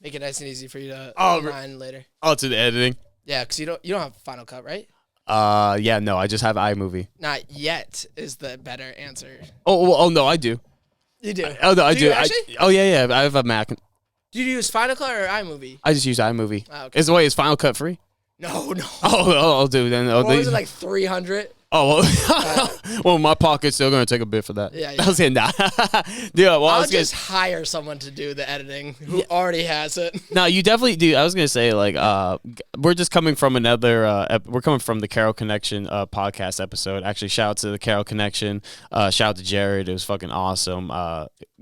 Make it nice and easy for you to line later. Oh, to the editing. Yeah, because you don't have Final Cut, right? Yeah, no, I just have iMovie. Not yet is the better answer. Oh, no, I do. You do? Oh, no, I do. Actually? Yeah, I have a Mac. Do you use Final Cut or iMovie? I just use iMovie. Oh, okay. Is Final Cut free? No. I'll do then. What was it, like 300? Oh, well, my pocket's still going to take a bit for that. Yeah. I was saying, nah. Dude, I'll just hire someone to do the editing who already has it. No, you definitely do. I was going to say, like, we're just coming from we're coming from the Carol Connection podcast episode. Actually, shout out to the Carol Connection. Shout out to Jared. It was fucking awesome.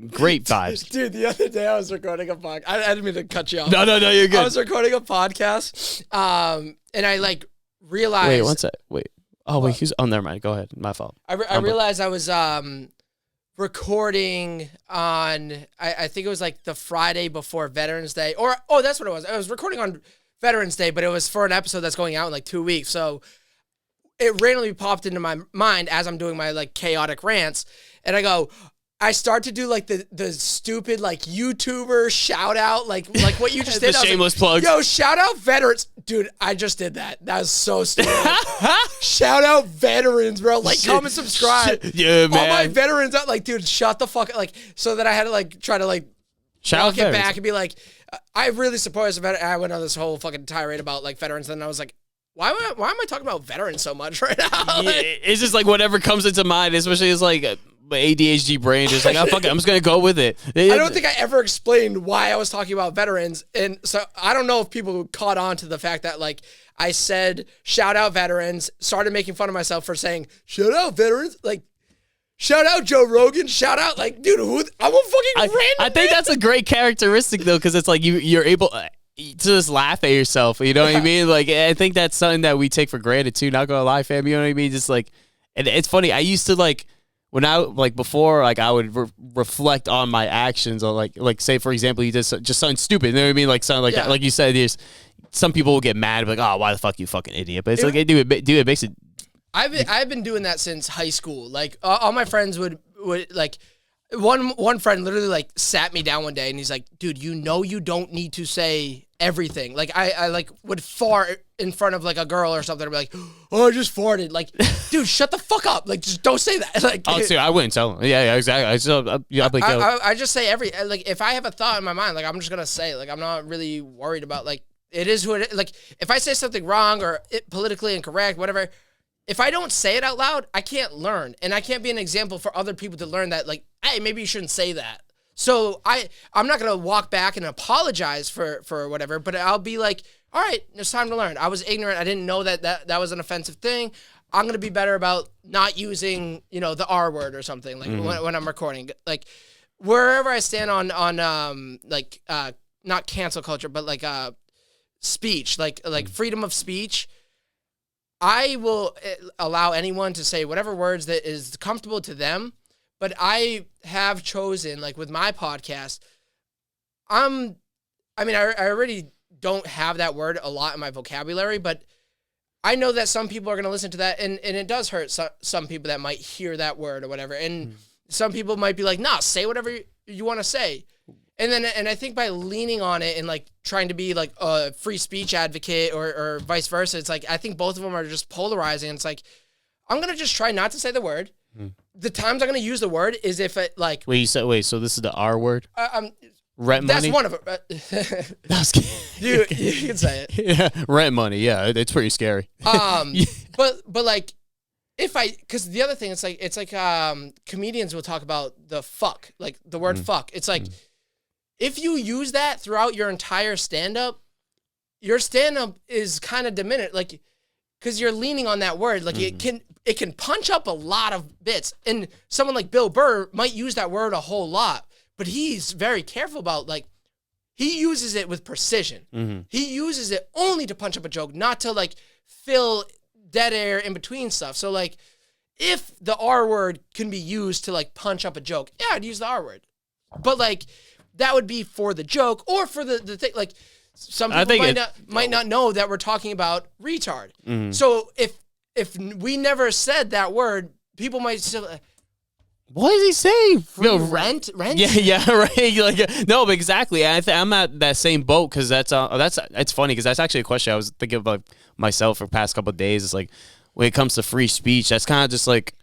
Great vibes. Dude, the other day I was recording a podcast. I didn't mean to cut you off. No, you're good. I was recording a podcast, and I, like, realized... Wait, one sec. Wait. Oh, wait, never mind. Go ahead. My fault. I realized I was recording on, I think it was like the Friday before Veterans Day. That's what it was. I was recording on Veterans Day, but it was for an episode that's going out in like 2 weeks. So it randomly popped into my mind as I'm doing my like chaotic rants. And I start to do like the stupid like YouTuber shout out, like what you just did. The shameless plug. Yo, shout out veterans. Dude, I just did that. That was so stupid. Shout out veterans, bro. Like, comment, subscribe. Yeah, man. All my veterans out. Like, dude, shut the fuck up. Like, so that I had to like try to like walk it back and be like, I really support as a veteran. I went on this whole fucking tirade about like veterans. And then I was like, why am I talking about veterans so much right now? Yeah, it's just like whatever comes into mind, especially as like ADHD brain, just like, oh, fuck it, I'm just going to go with it. I don't think I ever explained why I was talking about veterans. And so I don't know if people caught on to the fact that like I said, shout out veterans, started making fun of myself for saying, shout out veterans. Like, shout out Joe Rogan, shout out, like, dude, I'm a fucking random I think that's a great characteristic though, because it's like you're able to just laugh at yourself. You know what I mean? Like, I think that's something that we take for granted too. Not gonna lie, fam. You know what I mean? Just like, and it's funny. I used to like, when I like before, like I would reflect on my actions, or like say for example, you did just something stupid. You know what I mean? Like something like you said, there's some people will get mad, like, oh, why the fuck you fucking idiot? But it's like, dude, it makes it. I've been doing that since high school. Like all my friends would like. One friend literally like sat me down one day and he's like, dude, you don't need to say everything. Like I like would fart in front of like a girl or something and be like, oh, I just farted. Like, dude, shut the fuck up. Like, just don't say that. Like, oh, see, I wouldn't tell him. Yeah, exactly. I just say like if I have a thought in my mind, like I'm just gonna say, like I'm not really worried about like it is who it is. Like if I say something wrong or politically incorrect, whatever. If I don't say it out loud, I can't learn. And I can't be an example for other people to learn that, like, hey, maybe you shouldn't say that. So I'm not going to walk back and apologize for whatever, but I'll be like, all right, it's time to learn. I was ignorant. I didn't know that was an offensive thing. I'm going to be better about not using, the R word or something, like when I'm recording. Like, wherever I stand on not cancel culture, but like speech, like freedom of speech, I will allow anyone to say whatever words that is comfortable to them, but I have chosen, like with my podcast, I already don't have that word a lot in my vocabulary, but I know that some people are going to listen to that, and it does hurt some people that might hear that word or whatever, and some people might be like, nah, say whatever you want to say. And I think by leaning on it and like trying to be like a free speech advocate or vice versa, it's like I think both of them are just polarizing. It's like I'm gonna just try not to say the word. The times I'm gonna use the word is if it like. Wait, so this is the R word? Rent that's money. That's one of them. you can say it. Yeah, rent money. Yeah, it's pretty scary. But like. Because the other thing, it's like comedians will talk about the fuck, like the word fuck. It's like, if you use that throughout your entire stand-up, your stand-up is kind of diminished, like, because you're leaning on that word. Like, it can punch up a lot of bits. And someone like Bill Burr might use that word a whole lot, but he's very careful about, like, he uses it with precision. He uses it only to punch up a joke, not to, like, fill dead air in between stuff. So, like, if the R word can be used to, like, punch up a joke, yeah, I'd use the R word. But, like, that would be for the joke or for the thing. Like, some people might not know that we're talking about retard. So if we never said that word, people might still, What is he saying? Free rent? Yeah, right. Like, no, but exactly. I'm at that same boat because it's funny because that's actually a question I was thinking about myself for the past couple of days. It's like when it comes to free speech, that's kind of just like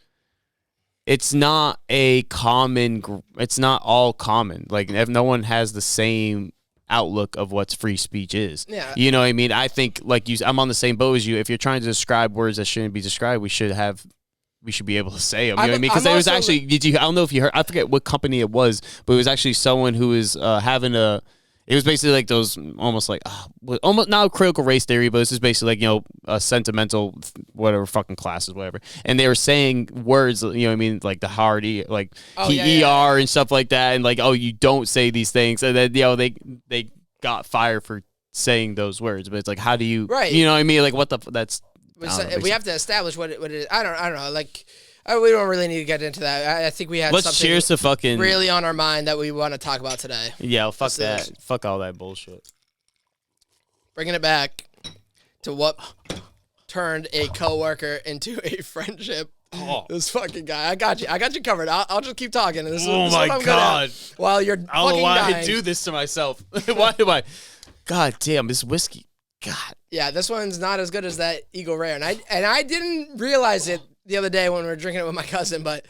it's not it's not all common. Like if no one has the same outlook of what free speech is. Yeah. You know what I mean? I think I'm on the same boat as you. If you're trying to describe words that shouldn't be described, we should be able to say them. You know what I mean? Because it was actually, I don't know if you heard, I forget what company it was, but it was actually someone who was it was basically like those almost like, almost not critical race theory, but it's just basically like, you know, a sentimental, whatever, fucking classes, whatever. And they were saying words, you know what I mean? Like the hard, like ER and stuff like that. And like, oh, you don't say these things. And then, you know, they got fired for saying those words. But it's like, how do you, you know what I mean? Like what we have to establish what it is. I don't know. Like, we don't really need to get into that. I think we had something cheers to fucking really on our mind that we want to talk about today. Yeah, well, fuck that. Fuck all that bullshit. Bringing it back to what turned a coworker into a friendship. Oh. This fucking guy. I got you covered. I'll just keep talking. This is my what I'm God. While you're I don't know why dying. I do this to myself. Why do I? God damn, this whiskey. God. Yeah, this one's not as good as that Eagle Rare, and I didn't realize it the other day when we were drinking it with my cousin, but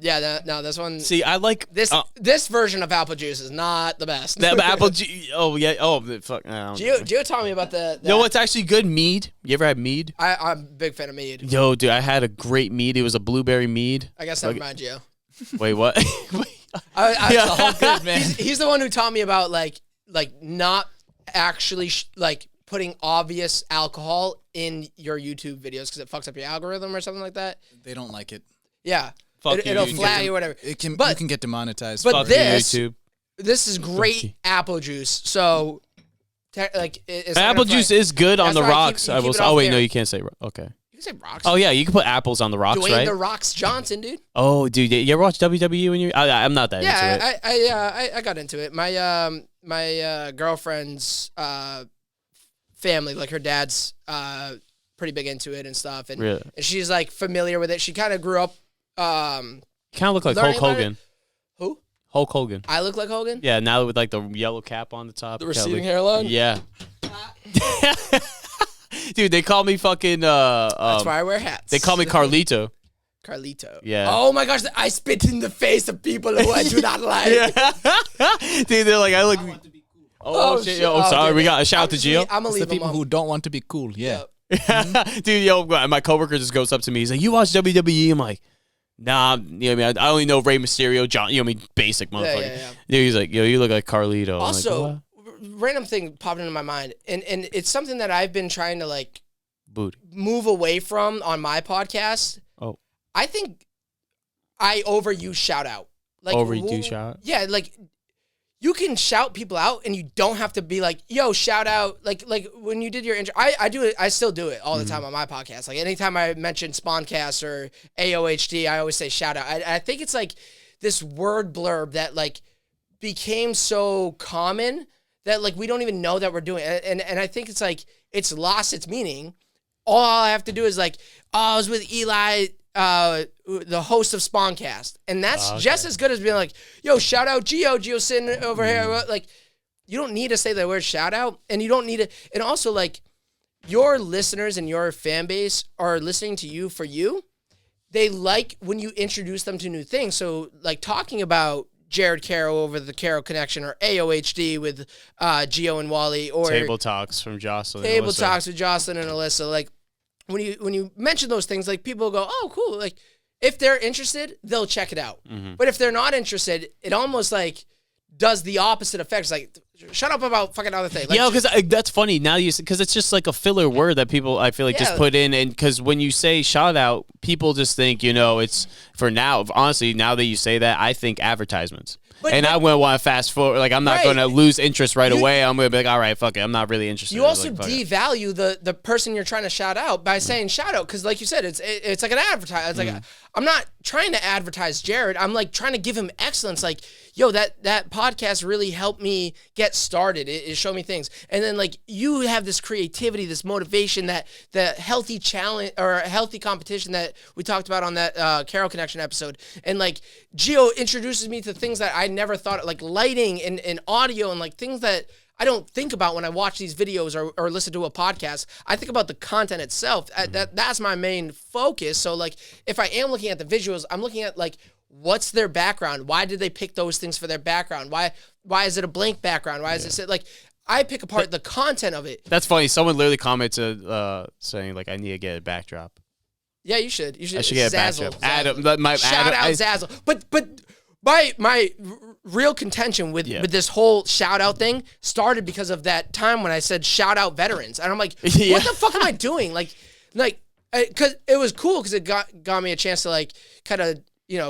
this one. See, I like this version of apple juice is not the best. That apple juice. Oh yeah. Oh fuck. Gio taught me about the. You know what's actually good? Mead. You ever had mead? I'm a big fan of mead. Yo, dude, I had a great mead. It was a blueberry mead. I guess never mind, Gio. Wait, what? Yeah, the whole good man. He's the one who taught me about like not actually putting obvious alcohol in your YouTube videos because it fucks up your algorithm or something like that. They don't like it. Yeah. Fuck It'll flag you or whatever. You can get demonetized. But YouTube. This is great apple juice. So, apple juice is good on the rocks. I will. Oh wait, no, you can't say. Okay. You can say rocks. Oh yeah, you can put apples on the rocks, Dwayne right? the Rocks Johnson, dude. Oh, dude, you ever watch WWE when you? I'm not that into it. Yeah, I got into it. My girlfriend's family, like her dad's pretty big into it and stuff, and, really? And she's like familiar with it. She kind of grew up. Kind of look like Hulk Hogan. Who? Hulk Hogan. I look like Hogan? Yeah, now with like the yellow cap on the top. The receding hairline? Yeah. Dude, they call me fucking that's why I wear hats. They call me Carlito. Carlito. Yeah. Oh my gosh, I spit in the face of people who I do not like. Dude, they're like, I look. Oh shit! Yo, sorry. Dude, we got a shout out to Gio. I'm gonna leave the people who don't want to be cool. Yeah. Dude, yo, my coworker just goes up to me. He's like, "You watch WWE?" I'm like, "Nah." You know what I mean? I only know Rey Mysterio, John. You know what I mean? Basic motherfucker. Yeah. Dude, he's like, "Yo, you look like Carlito." Also, like, random thing popped into my mind, and it's something that I've been trying to like Booty. move away from on my podcast. Oh, I think I overuse shout out. Like overuse shout out? Yeah, like you can shout people out and you don't have to be like, yo, shout out. Like when you did your intro, I do it. I still do it all the time on my podcast. Like anytime I mention Spawncast or AOHD, I always say shout out. I think it's like this word blurb that like became so common that like we don't even know that we're doing it. And I think it's like it's lost its meaning. All I have to do is like, oh, I was with Eli, the host of Spawncast. And that's just as good as being like, yo, shout out Gio sitting over here. Like, you don't need to say the word shout out. And you don't need to. And also, like, your listeners and your fan base are listening to you for you. They like when you introduce them to new things. So, like, talking about Jared Caro over the Caro Connection or AOHD with Gio and Walie or Table Talks from Jocelyn. Table Talks with Jocelyn and Alyssa. Like, when you mention those things, like people go, oh, cool. Like if they're interested, they'll check it out. But if they're not interested, it almost like does the opposite effect. It's like, shut up about fucking other things. Like, yeah, because that's funny now. Because it's just like a filler word that people I feel like just put in, and because when you say shout out, people just think it's for now. Honestly, now that you say that, I think advertisements. And I wouldn't want to fast forward. Like, I'm not going to lose interest right away. I'm going to be like, all right, fuck it. I'm not really interested. You also like, devalue the person you're trying to shout out by saying shout out. Because like you said, it's like an advertise. It's like, I'm not trying to advertise Jared. I'm like trying to give him excellence. Like, yo, that podcast really helped me get started. It showed me things. And then like you have this creativity, this motivation, that the healthy challenge or healthy competition that we talked about on that Carol Connection episode. And like Gio introduces me to things that I never thought, like lighting and audio and like things that I don't think about when I watch these videos or listen to a podcast. I think about the content itself. That's my main focus. So like if I am looking at the visuals, I'm looking at like, what's their background? Why did they pick those things for their background? Why is it a blank background? Why is it like, I pick apart the content of it. That's funny. Someone literally commented saying like, I need to get a backdrop. Yeah, you should. I should get a backdrop. Adam, shout out Zazzle. But my real contention with this whole shout out thing started because of that time when I said shout out veterans, and I'm like, what the fuck am I doing? Like, because it was cool because it got me a chance to like kind of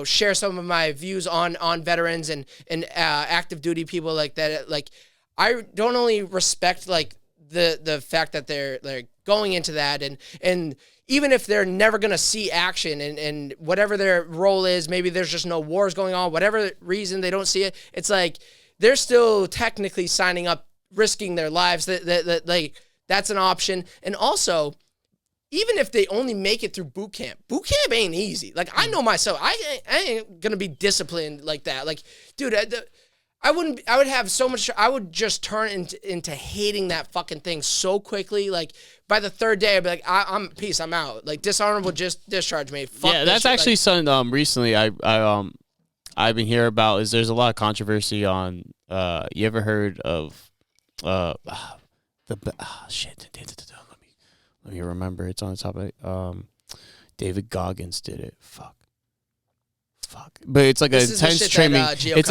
share some of my views on veterans and active duty people like that. Like, I don't only respect like the fact that they're going into that and even if they're never going to see action and whatever their role is, maybe there's just no wars going on, whatever reason they don't see it, it's like they're still technically signing up, risking their lives. That like that's an option. And also, even if they only make it through boot camp ain't easy. Like I know myself, I ain't going to be disciplined like that. Like, dude, I would have so much, I would just turn into hating that fucking thing so quickly. Like by the third day, I'd be like, I'm peace, I'm out. Like dishonorable, just discharge me. Fuck yeah, that's actually something recently I've been hearing about is there's a lot of controversy on, you ever heard of, shit, let me remember, it's on the top of David Goggins did it. Fuck. But it's like this an intense training. It's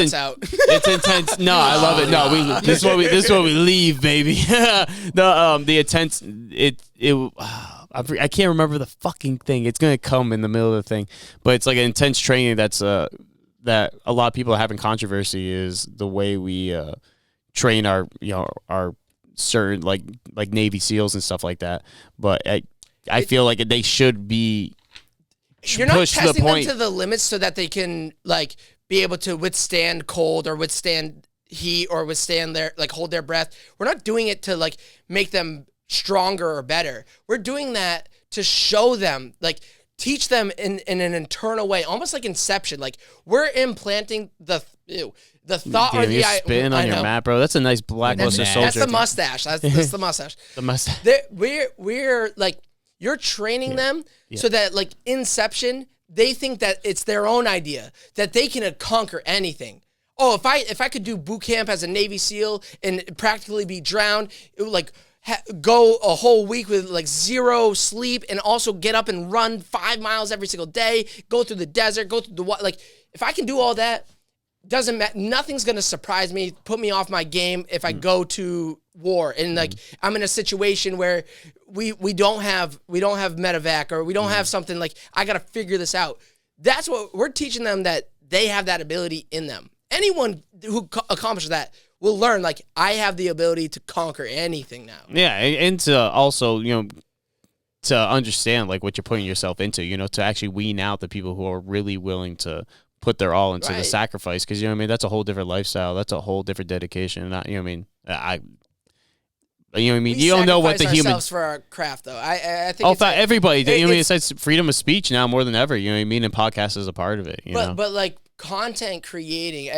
intense. No, I love it. No, this is what we leave, baby. The intense. I can't remember the fucking thing. It's gonna come in the middle of the thing, but it's like an intense training. That's that a lot of people are having controversy is the way we train our our certain like Navy SEALs and stuff like that. But I feel like they should be. You're not testing them to the limits so that they can like be able to withstand cold or withstand heat or withstand their hold their breath. We're not doing it to like make them stronger or better. We're doing that to show them, like teach them in an internal way, almost like Inception. Like we're implanting the thought. Damn, you're spitting on your map, bro. That's a nice blackluster soldier. That's the mustache. That's the mustache. The mustache. We're like. You're training them so that, like Inception, they think that it's their own idea, that they can conquer anything. Oh, if I could do boot camp as a Navy SEAL and practically be drowned, it would like go a whole week with like zero sleep and also get up and run 5 miles every single day, go through the desert, go through the like. If I can do all that, doesn't matter. Nothing's gonna surprise me, put me off my game if I go to war and like I'm in a situation where we don't have medevac or we don't have something, like I gotta figure this out. That's what we're teaching them, that they have that ability in them. Anyone who accomplishes that will learn, like, I have the ability to conquer anything now. Yeah, and to also to understand like what you're putting yourself into, to actually wean out the people who are really willing to put their all into the sacrifice, because that's a whole different lifestyle, that's a whole different dedication. Not, you don't know what the human for our craft though. I think everybody. It's freedom of speech now more than ever. And podcast is a part of it. But like content creating,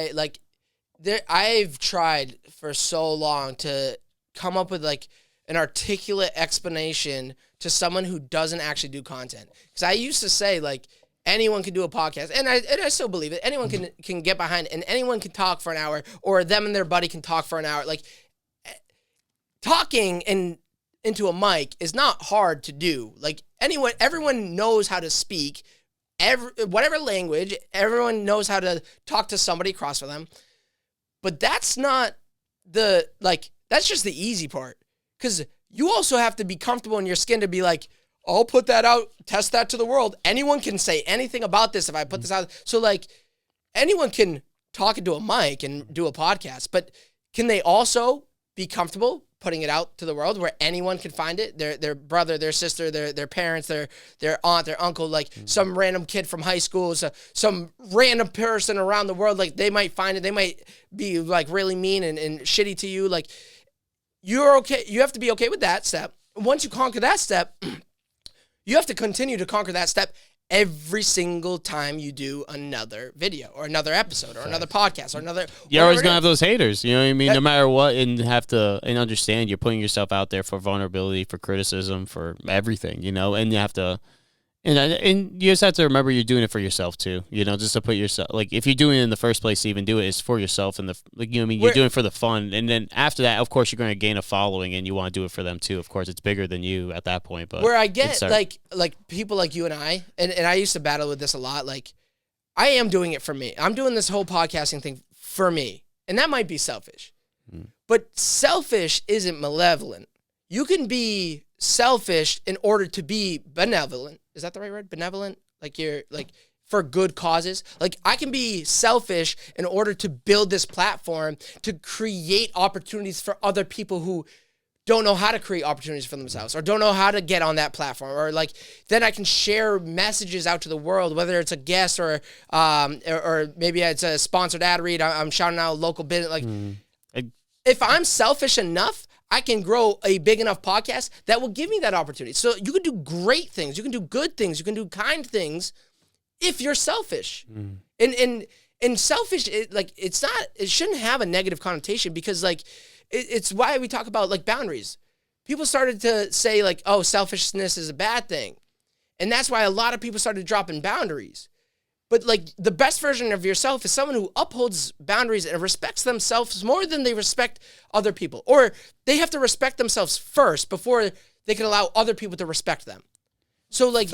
I've tried for so long to come up with like an articulate explanation to someone who doesn't actually do content. Because I used to say like, anyone can do a podcast, and I still believe it. Anyone can get behind, and anyone can talk for an hour, or them and their buddy can talk for an hour. Like talking into a mic is not hard to do. Like everyone knows how to speak, whatever language. Everyone knows how to talk to somebody across from them. But that's not that's just the easy part, because you also have to be comfortable in your skin to be like, I'll put that out, test that to the world. Anyone can say anything about this if I put this out. So like anyone can talking to a mic and do a podcast, but can they also be comfortable putting it out to the world where anyone can find it? Their brother, their sister, their parents, their aunt, their uncle, like some random kid from high school, some random person around the world, like they might find it. They might be like really mean and shitty to you. Like you're okay. You have to be okay with that step. Once you conquer that step, you have to continue to conquer that step every single time you do another video or another episode or another podcast or another. You're always gonna have those haters, you know what I mean? No matter what, and understand you're putting yourself out there for vulnerability, for criticism, for everything, you know, and you have to. And you just have to remember you're doing it for yourself too, you know, just to put yourself, like if you're doing it in the first place to even do it, it's for yourself and you know what I mean, you're doing it for the fun. And then after that, of course, you're going to gain a following and you want to do it for them too. Of course, it's bigger than you at that point. But where I get like people like you and I used to battle with this a lot. Like I am doing it for me. I'm doing this whole podcasting thing for me. And that might be selfish, but selfish isn't malevolent. You can be selfish in order to be benevolent. Is that the right word? Benevolent? Like you're like for good causes. Like I can be selfish in order to build this platform to create opportunities for other people who don't know how to create opportunities for themselves or don't know how to get on that platform, or like then I can share messages out to the world, whether it's a guest or maybe it's a sponsored ad read. I'm shouting out local business. Like if I'm selfish enough, I can grow a big enough podcast that will give me that opportunity. So you can do great things. You can do good things. You can do kind things if you're selfish. And selfish, it shouldn't have a negative connotation because like, it's why we talk about like boundaries. People started to say like, oh, selfishness is a bad thing. And that's why a lot of people started dropping boundaries. But like the best version of yourself is someone who upholds boundaries and respects themselves more than they respect other people. Or they have to respect themselves first before they can allow other people to respect them. So like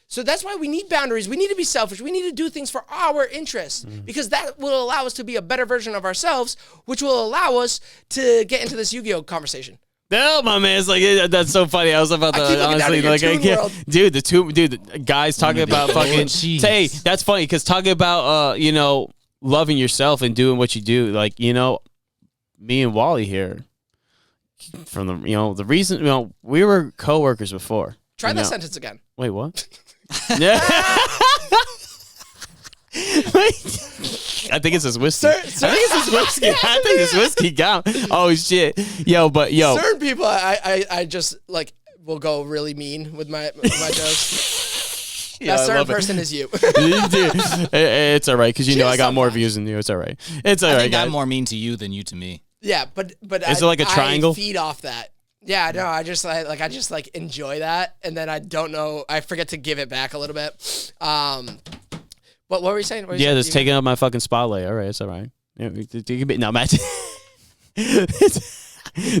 so that's why we need boundaries. We need to be selfish. We need to do things for our interests because that will allow us to be a better version of ourselves, which will allow us to get into this Yu-Gi-Oh conversation. No, my man, it's like that's so funny. I was about to honestly like, I can't, the guys talking about fucking. Hey, that's funny because talking about you know, loving yourself and doing what you do, like you know, me and Walie here, from the reason we were coworkers before. Try that sentence again. Wait, what? Yeah. I think it's his whiskey. I think it's whiskey. Oh shit, certain people, I just like will go really mean with my jokes. That certain person is you. It's all right because you know I got more views than you. It's all right. It's all right. I think I'm more mean to you than you to me. Yeah, but is it like a triangle? I feed off that. Yeah, no, I just enjoy that, and then I don't know. I forget to give it back a little bit. What were we saying? Just taking up my fucking spotlight. All right, it's all right. No, Matt.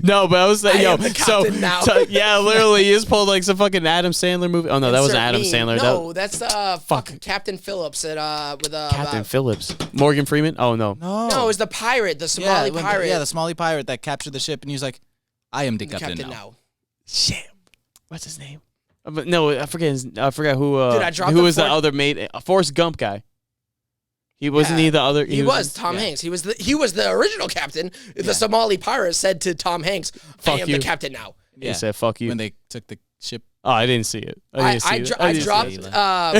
No, but I was like, literally, he just pulled like some fucking Adam Sandler movie. Oh no, that wasn't Adam Sandler. No, that's fucking Captain Phillips with Captain Phillips. Morgan Freeman. Oh no, no, it was the pirate, the Somali pirate. The Somali pirate that captured the ship, and he was like, "I am the captain now." Shit, what's his name? No, I forget who. Dude, who was the other mate? Forrest Gump guy. He wasn't he the other. He was Tom Hanks. He was the original captain. The Somali pirate said to Tom Hanks, "I am the captain now." Yeah. He said, "Fuck you." When they took the ship. Oh, I didn't see it. I dropped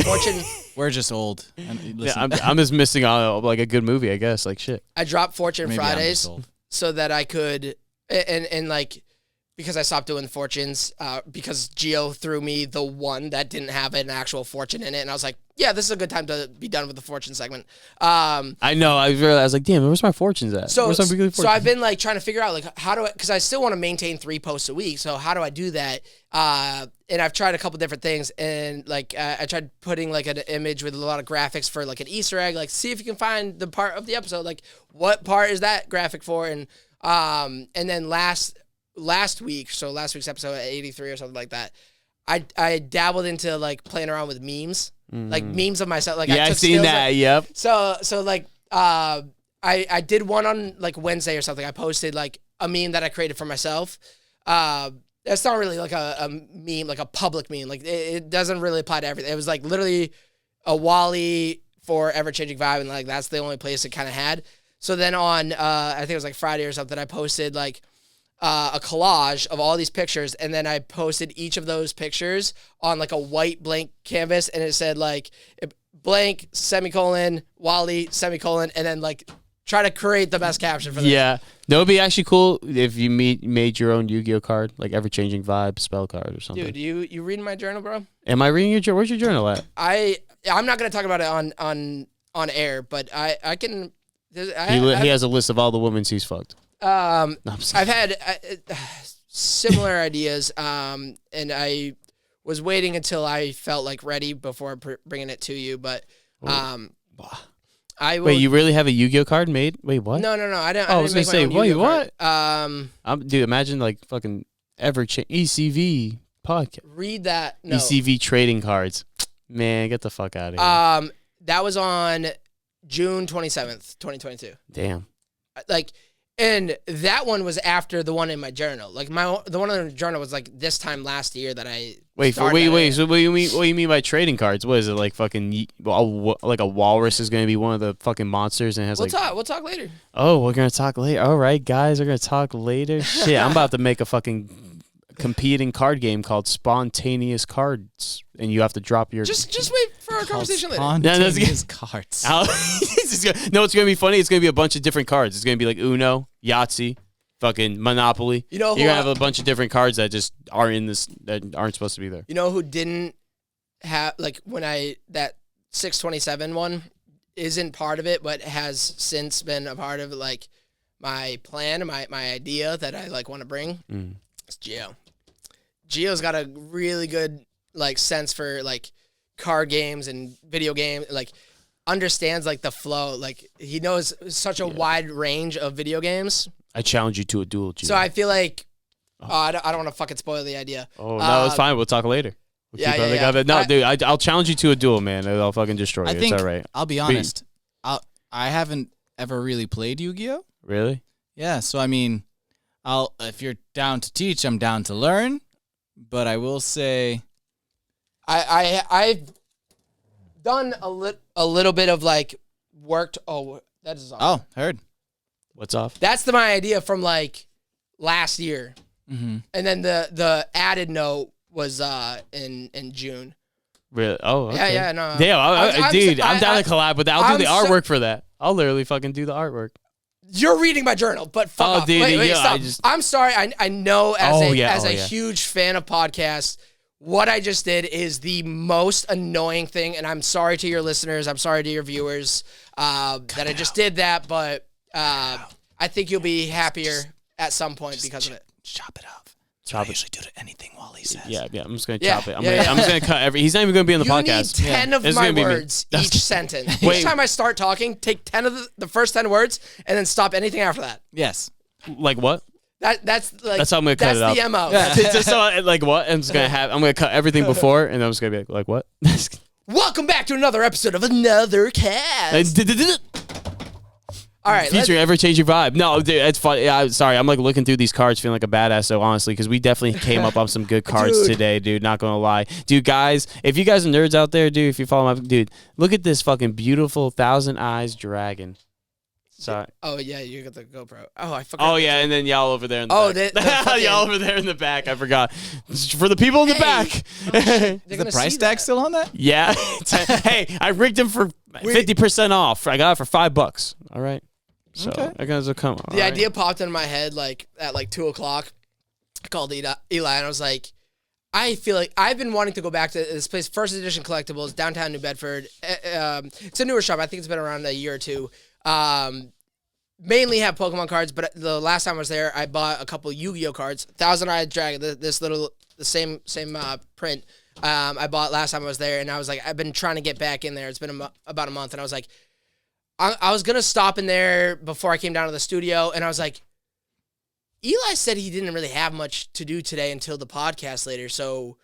Fortune. We're just old. I'm just missing on like a good movie, I guess. Like shit. I dropped Fortune Fridays so that I could and like. Because I stopped doing fortunes, because Gio threw me the one that didn't have an actual fortune in it, and I was like, "Yeah, this is a good time to be done with the fortune segment." I know. I was like, "Damn, where's my fortunes at?" So I've been like trying to figure out like how do I, because I still want to maintain 3 posts a week. So how do I do that? And I've tried a couple different things, and like I tried putting like an image with a lot of graphics for like an Easter egg, like see if you can find the part of the episode, like what part is that graphic for, and then last week's episode 83 or something like that, I dabbled into like playing around with memes, like memes of myself. Like I've seen that. Yep. So like I did one on like Wednesday or something. I posted like a meme that I created for myself. That's not really like a meme, like a public meme. Like it doesn't really apply to everything. It was like literally a Walie for Ever Changing Vibe, and like that's the only place it kind of had. So then on I think it was like Friday or something, I posted like a collage of all these pictures, and then I posted each of those pictures on like a white blank canvas, and it said like blank semicolon Walie semicolon, and then like try to create the best caption for this. Yeah, that would be actually cool if you made your own Yu-Gi-Oh card, like Ever Changing Vibe spell card or something. Dude, you reading my journal, bro? Am I reading your journal? Where's your journal at? I'm not gonna talk about it on air, but I can. He has a list of all the women he's fucked. No, I've had similar ideas, and I was waiting until I felt like ready before bringing it to you. But I will, wait. You really have a Yu-Gi-Oh card made? Wait, what? No. I don't. Oh, I was gonna say, wait, what? Dude, imagine like fucking ECV podcast. Read that. No. ECV trading cards. Man, get the fuck out of here. That was on June 27th, 2022. Damn. Like, and that one was after the one in my journal. Like the one in the journal was like this time last year that I. Wait. So what do you mean? What do you mean by trading cards? What is it like? Fucking like a walrus is going to be one of the fucking monsters and has We'll talk later. Oh, we're gonna talk later. All right, guys, we're gonna talk later. Shit, I'm about to make a fucking competing card game called Spontaneous Cards, and you have to drop your. Just wait for our conversation later. Spontaneous cards. No, it's gonna be funny. It's gonna be a bunch of different cards. It's gonna be like Uno, Yahtzee, fucking Monopoly. You know, you're gonna have a bunch of different cards that just are in this that aren't supposed to be there. You know who didn't have like when that 627 one isn't part of it, but has since been a part of like my plan, my idea that I like want to bring. It's Gio. Gio's got a really good like sense for like card games and video games, like understands like the flow. Like he knows such a wide range of video games. I challenge you to a duel, Gio. So I feel like I don't want to fucking spoil the idea. Oh no, it's fine. We'll talk later. No, dude, I'll challenge you to a duel, man. I'll fucking destroy you. It's all right. I'll be honest. I haven't ever really played Yu-Gi-Oh. Really? Yeah. So I mean, if you're down to teach, I'm down to learn. But I will say, I've done a little bit of like worked. Oh, that is off. Oh, heard. What's off? That's my idea from like last year, and then the added note was in June. Really? Oh, okay. Yeah, no. Damn, dude, I'm down to collab with that. I'll do the artwork for that. I'll literally fucking do the artwork. You're reading my journal, but fuck off. Dude, wait, stop. I'm sorry. I know as a huge fan of podcasts, what I just did is the most annoying thing, and I'm sorry to your listeners. I'm sorry to your viewers that I just did that, but I think you'll be happier at some point because of it. Chop it up. Chop I usually do to anything Walie says. Yeah. I'm just gonna chop it. I'm just gonna cut every. He's not even gonna be on the podcast. You need 10 of my words each sentence. Each time I start talking, take 10 of the first 10 words, and then stop anything after that. Yes. Like what? That's how I'm gonna cut it up. That's the MO. Yeah. Just so like what? I'm gonna cut everything before, and I'm just gonna be like what? Welcome back to another episode of Another Cast. All right, featuring Ever Changing Vibe. No, dude, it's fun. Yeah, sorry, I'm like looking through these cards, feeling like a badass. So honestly, because we definitely came up on some good cards today, dude. Not gonna lie, dude. Guys, if you guys are nerds out there, dude, if you follow my dude, look at this fucking beautiful Thousand Eyes dragon. Sorry. Oh yeah, you got the GoPro. Oh, I forgot. Oh yeah, and then y'all over there in the back. Y'all over there in the back. I forgot. For the people in the back. Is the price tag still on that? Yeah. Hey, I rigged them for 50% off. I got it for $5. All right. So I guys will come. The idea popped in my head like at like 2:00. I called Eli and I was like, I feel like I've been wanting to go back to this place, First Edition Collectibles, downtown New Bedford. It's a newer shop. I think it's been around a year or two. Mainly have Pokemon cards, but the last time I was there, I bought a couple Yu-Gi-Oh cards. Thousand Eyed Dragon, the same print. I bought last time I was there, and I was like, I've been trying to get back in there. It's been about a month, and I was like, I was gonna stop in there before I came down to the studio, and I was like, Eli said he didn't really have much to do today until the podcast later, so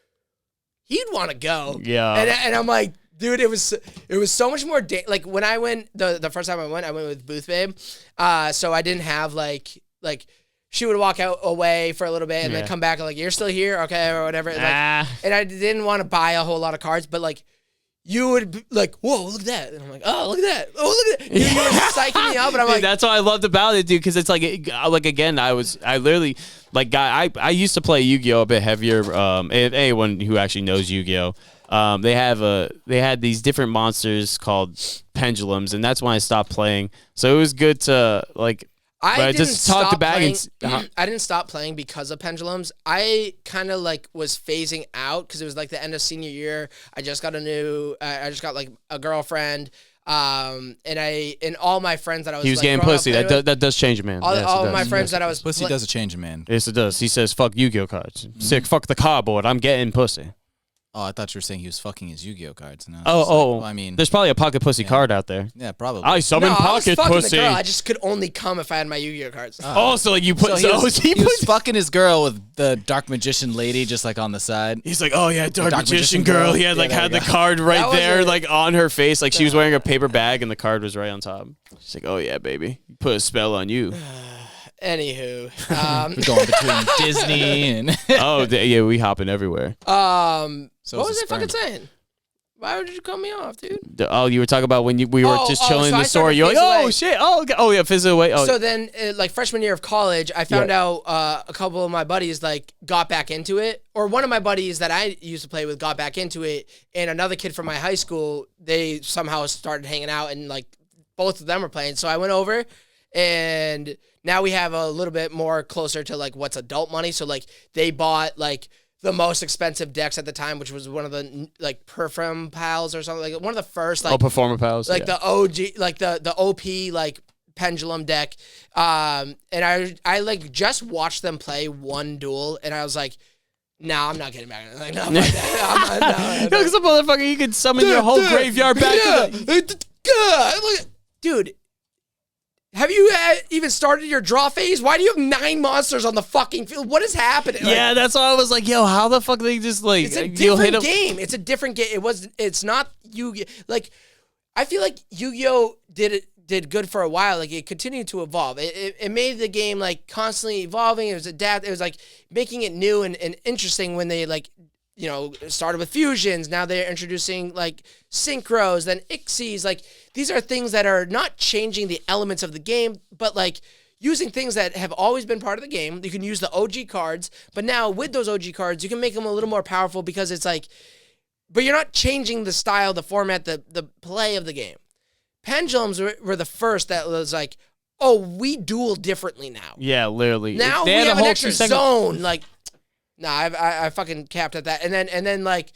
he'd want to go. Yeah, and I'm like, dude, it was so much more like when I went the first time I went with Booth Babe, so I didn't have like she would walk away for a little bit and then come back and like, you're still here, okay, or whatever, and I didn't want to buy a whole lot of cards, but like you would be like, whoa, look at that. And I'm like, oh, look at that. Oh, look at that. You were psyching me up. And I'm like, that's what I loved about it, dude, because it's like again, I literally, like, I used to play Yu-Gi-Oh! A bit heavier. Anyone who actually knows Yu-Gi-Oh! They had these different monsters called pendulums, and that's when I stopped playing. So it was good to, like, I didn't stop playing because of pendulums. I kind of like was phasing out because it was like the end of senior year. I just got like a girlfriend. And all my friends that I was he was like, getting pussy. That does change a man. All my friends that I was pussy does change a man. Yes, it does. He says, "Fuck Yu-Gi-Oh cards." Sick. Fuck the cardboard. I'm getting pussy. Oh, I thought you were saying he was fucking his Yu-Gi-Oh cards. No, well, I mean, there's probably a pocket pussy card out there. Yeah, probably. I summon pocket I was pussy. The girl. I just could only come if I had my Yu-Gi-Oh cards. Oh, so like you put he was fucking his girl with the dark magician lady just like on the side. He's like, oh yeah, dark magician girl. He had had the card right there, like on her face, like she was wearing a paper bag and the card was right on top. She's like, oh yeah, baby, put a spell on you. Anywho, going between Disney and yeah, we hopping everywhere. What was I fucking saying? Why did you cut me off, dude? You were talking about when we were just chilling in the store. You're like, oh shit, oh yeah, fizzle away. Oh. So then, like freshman year of college, I found out a couple of my buddies like got back into it, or one of my buddies that I used to play with got back into it, and another kid from my high school, they somehow started hanging out, and like both of them were playing. So I went over, and now we have a little bit more closer to like what's adult money. So like they bought like the most expensive decks at the time, which was one of the like Perform Pals or something, like one of the first like Performer Pals, like the OG, like the OP like pendulum deck. And I like just watched them play one duel, and I was like, nah, I'm not getting back. Like, no, because a motherfucker, you can summon your whole graveyard back. Dude. Have you even started your draw phase? Why do you have 9 monsters on the fucking field? What is happening? Yeah, that's why I was like, yo, how the fuck they just like... It's a different game. It's a different game. It's not Yu-Gi-Oh! Like, I feel like Yu-Gi-Oh! did good for a while. Like, it continued to evolve. It made the game, like, constantly evolving. It was it was, like, making it new and interesting when they, like, you know, started with fusions. Now they're introducing, like, synchros, then Ixies. Like, these are things that are not changing the elements of the game, but like using things that have always been part of the game. You can use the OG cards, but now with those OG cards, you can make them a little more powerful because it's like, but you're not changing the style, the format, the play of the game. Pendulums were the first that was like, oh, we duel differently now. Yeah, literally. Now we have an extra zone. Like, nah, I fucking capped at that. And then like,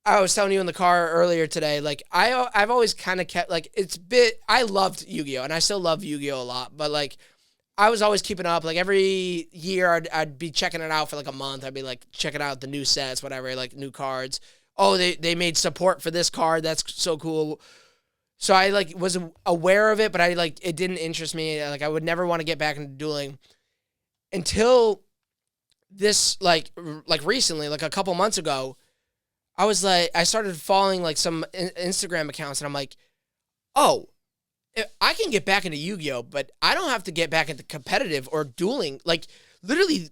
I was telling you in the car earlier today, like I've always kind of kept like I loved Yu-Gi-Oh! And I still love Yu-Gi-Oh! A lot, but like I was always keeping up. Like every year I'd be checking it out for like a month. I'd be like checking out the new sets, whatever, like new cards. Oh, they made support for this card. That's so cool. So I like was aware of it, but I like it didn't interest me. Like I would never want to get back into dueling until this like recently, like a couple months ago. I was like, I started following like some Instagram accounts, and I'm like, oh, I can get back into Yu-Gi-Oh, but I don't have to get back into competitive or dueling. Like literally,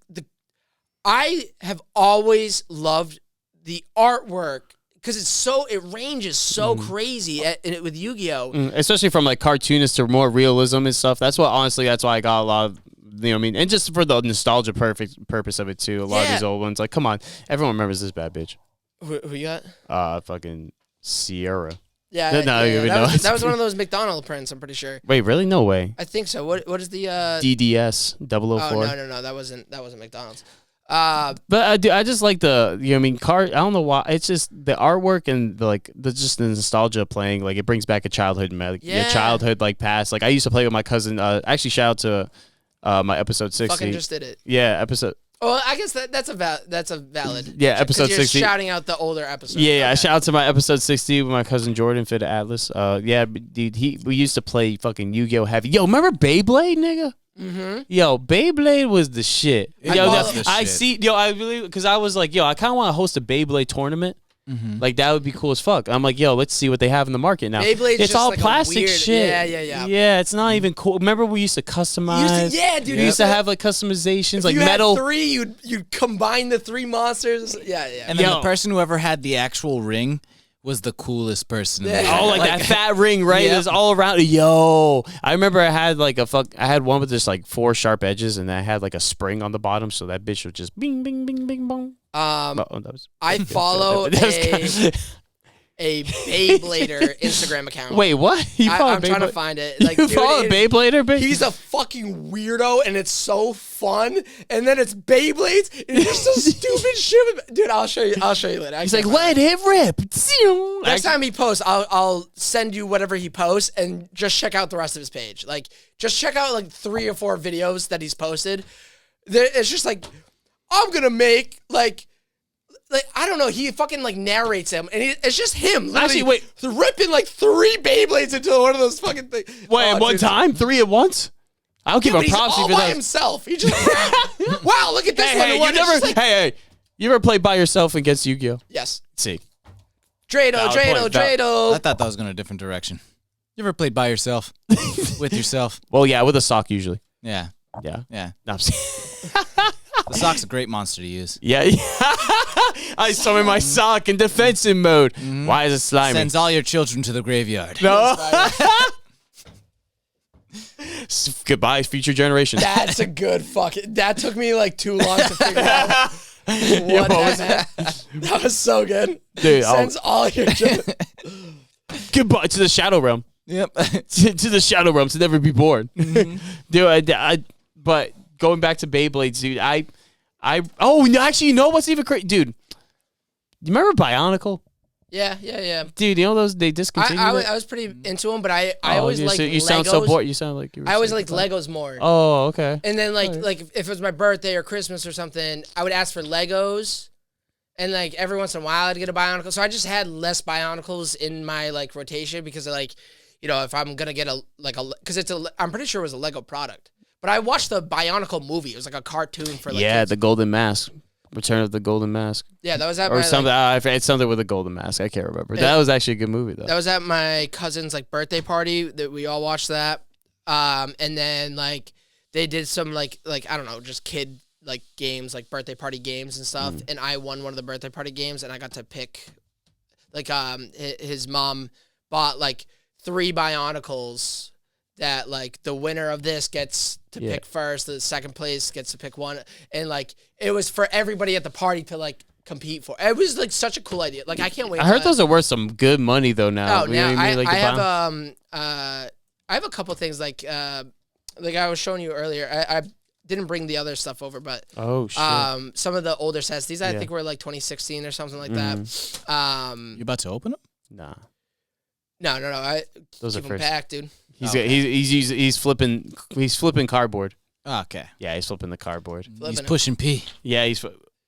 I have always loved the artwork because it ranges so crazy with Yu-Gi-Oh, especially from like cartoonist to more realism and stuff. That's why I got a lot of. You know what I mean? And just for the nostalgia purpose of it too. A lot of these old ones, like, come on, everyone remembers this bad bitch. Who you got? Fucking Sierra. Yeah, that was one of those McDonald prints, I'm pretty sure. Wait, really? No way. I think so. What is the DDS 004? Oh, no, that wasn't McDonald's. But I just like the, you know what I mean, card. I don't know why. It's just the artwork and the nostalgia of playing. Like it brings back a childhood, childhood like past. Like I used to play with my cousin. Actually, shout out to my episode 60. Fucking just did it. Yeah, episode. Well, I guess that's a valid. Yeah, episode 60. You're shouting out the older episodes. Yeah, okay. I shout out to my episode 60 with my cousin Jordan, Fit Atlas. Yeah, dude, we used to play fucking Yu-Gi-Oh! Heavy. Yo, remember Beyblade, nigga? Mm-hmm. Yo, Beyblade was the shit. I really, because I was like, yo, I kind of want to host a Beyblade tournament. Mm-hmm. Like that would be cool as fuck. I'm like, yo, let's see what they have in the market now. Beyblade's it's all like plastic weird, shit. Yeah. Yeah, it's not even cool. Remember we used to customize? Dude. We used to have like customizations, like you metal. Had 3, you'd combine the 3 monsters. Yeah. And then the person who ever had the actual ring was the coolest person. In Yeah. there. Oh, like that fat ring, right? Yep. It was all around. Yo, I remember I had like I had one with just like 4 sharp edges, and I had like a spring on the bottom, so that bitch would just bing, bing, bing, bing, bong. That was. I follow a Beyblader Instagram account. Wait, what? I'm trying to find it. Like, you dude, follow Beyblader, bitch? He's a fucking weirdo, and it's so fun. And then it's Beyblades, and it's just so stupid shit. Dude, I'll show you later. He's like, let it rip. Next time he posts, I'll send you whatever he posts, and just check out the rest of his page. Like, just check out like 3 or 4 videos that he's posted. It's just like, I'm gonna make like I don't know. He fucking like narrates them, and it's just him. Actually, wait, ripping like 3 Beyblades into one of those fucking things. Wait, at one time, 3 at once? I'll give him props. He's all by himself. He just wow, look at this one. Hey, you never. Like, hey, you ever played by yourself against Yu-Gi-Oh? Yes. See, Drado. I thought that was going a different direction. You ever played by yourself? With yourself? Well, yeah, with a sock usually. Yeah. Yeah. Yeah. No, I'm The sock's a great monster to use. yeah. I summon my sock in defensive mode. Why is it slimy? Sends all your children to the graveyard. No. Goodbye, future generations. That's a good fucking. That took me like too long to figure out what that meant. That was so good. Dude, Sends all your children. Goodbye to the shadow realm. Yep. to the shadow realm to never be born. Dude, but going back to Beyblades, dude, actually, you know what's even crazy? Dude, you remember Bionicle? Yeah. Dude, you know those, they discontinued I was pretty into them, but I always like you Legos. sound so bored. You sound like you were I always liked Legos more. Oh, okay. And then like if it was my birthday or Christmas or something, I would ask for Legos. And like every once in a while I'd get a Bionicle. So I just had less Bionicles in my like rotation because of, like, you know, if I'm going to get I'm pretty sure it was a Lego product. But I watched the Bionicle movie. It was like a cartoon for like kids. The Golden Mask. Return of the Golden Mask. Yeah, that was at or my something. It's something with a golden mask. I can't remember. That was actually a good movie though. That was at my cousin's like birthday party that we all watched that. And then like they did some like I don't know, just kid like games, like birthday party games and stuff. And I won one of the birthday party games, and I got to pick like his mom bought like 3 Bionicles that like the winner of this gets to pick first, the second place gets to pick one, and like it was for everybody at the party to like compete for. It was like such a cool idea. Like I can't wait. I heard those are worth some good money though now. Oh, now I have a couple things like I was showing you earlier. I didn't bring the other stuff over, but some of the older sets. These I think were like 2016 or something like that. You about to open them? Nah. No. Those keep are them first. back, dude. He's flipping cardboard. Okay. Yeah, he's flipping the cardboard. He's pushing P. Yeah,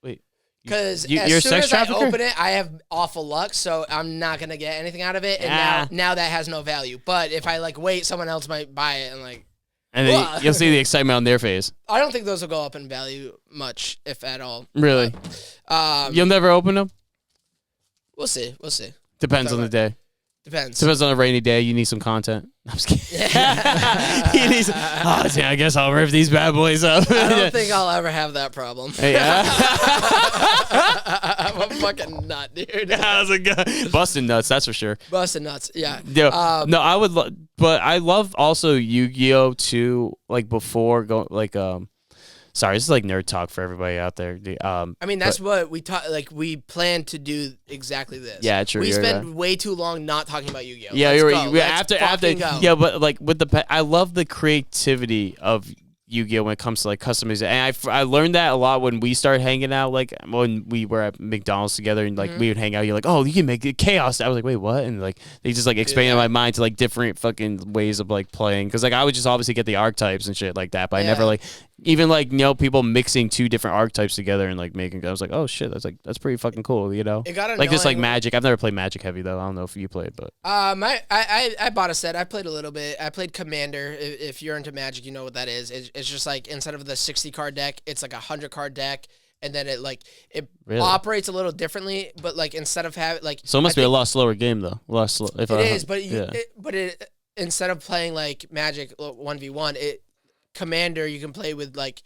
wait. Because you're as a soon sex as trafficker? I open it, I have awful luck, so I'm not gonna get anything out of it. And now that has no value. But if I like wait, someone else might buy it, and then you'll see the excitement on their face. I don't think those will go up in value much, if at all. Really? But, you'll never open them? We'll see. Depends on the day. Depends on a rainy day. You need some content. I'm just kidding. I guess I'll rip these bad boys up. I don't think I'll ever have that problem. Yeah. I'm a fucking nut, dude. How's it go? Busting nuts, that's for sure. Busting nuts, yeah. No, I would, but I love also Yu-Gi-Oh too. Like before going, like sorry, this is like nerd talk for everybody out there. I mean, that's what we taught. Like, we plan to do exactly this. Yeah, true. We spent way too long not talking about Yu-Gi-Oh. Yeah, Let's after. go. Yeah, but like with I love the creativity of Yu-Gi-Oh when it comes to like customization. And I learned that a lot when we started hanging out. Like when we were at McDonald's together, and like we would hang out. You're like, oh, you can make it chaos. I was like, wait, what? And like they just like expanded my mind to like different fucking ways of like playing. Because like I would just obviously get the archetypes and shit like that, but I never like. Even like, you know, people mixing 2 different archetypes together and like making. I was like, oh shit, that's pretty fucking cool, you know. It got like this like Magic. I've never played Magic heavy though. I don't know if you played, but I bought a set. I played a little bit. I played Commander. If you're into Magic, you know what that is. It's just like instead of the 60 card deck, it's like a 100 card deck, and then it really? Operates a little differently. But like instead of having like, so it must be a lot slower game though. A lot slow. It is, but instead of playing like Magic 1v1, Commander you can play with like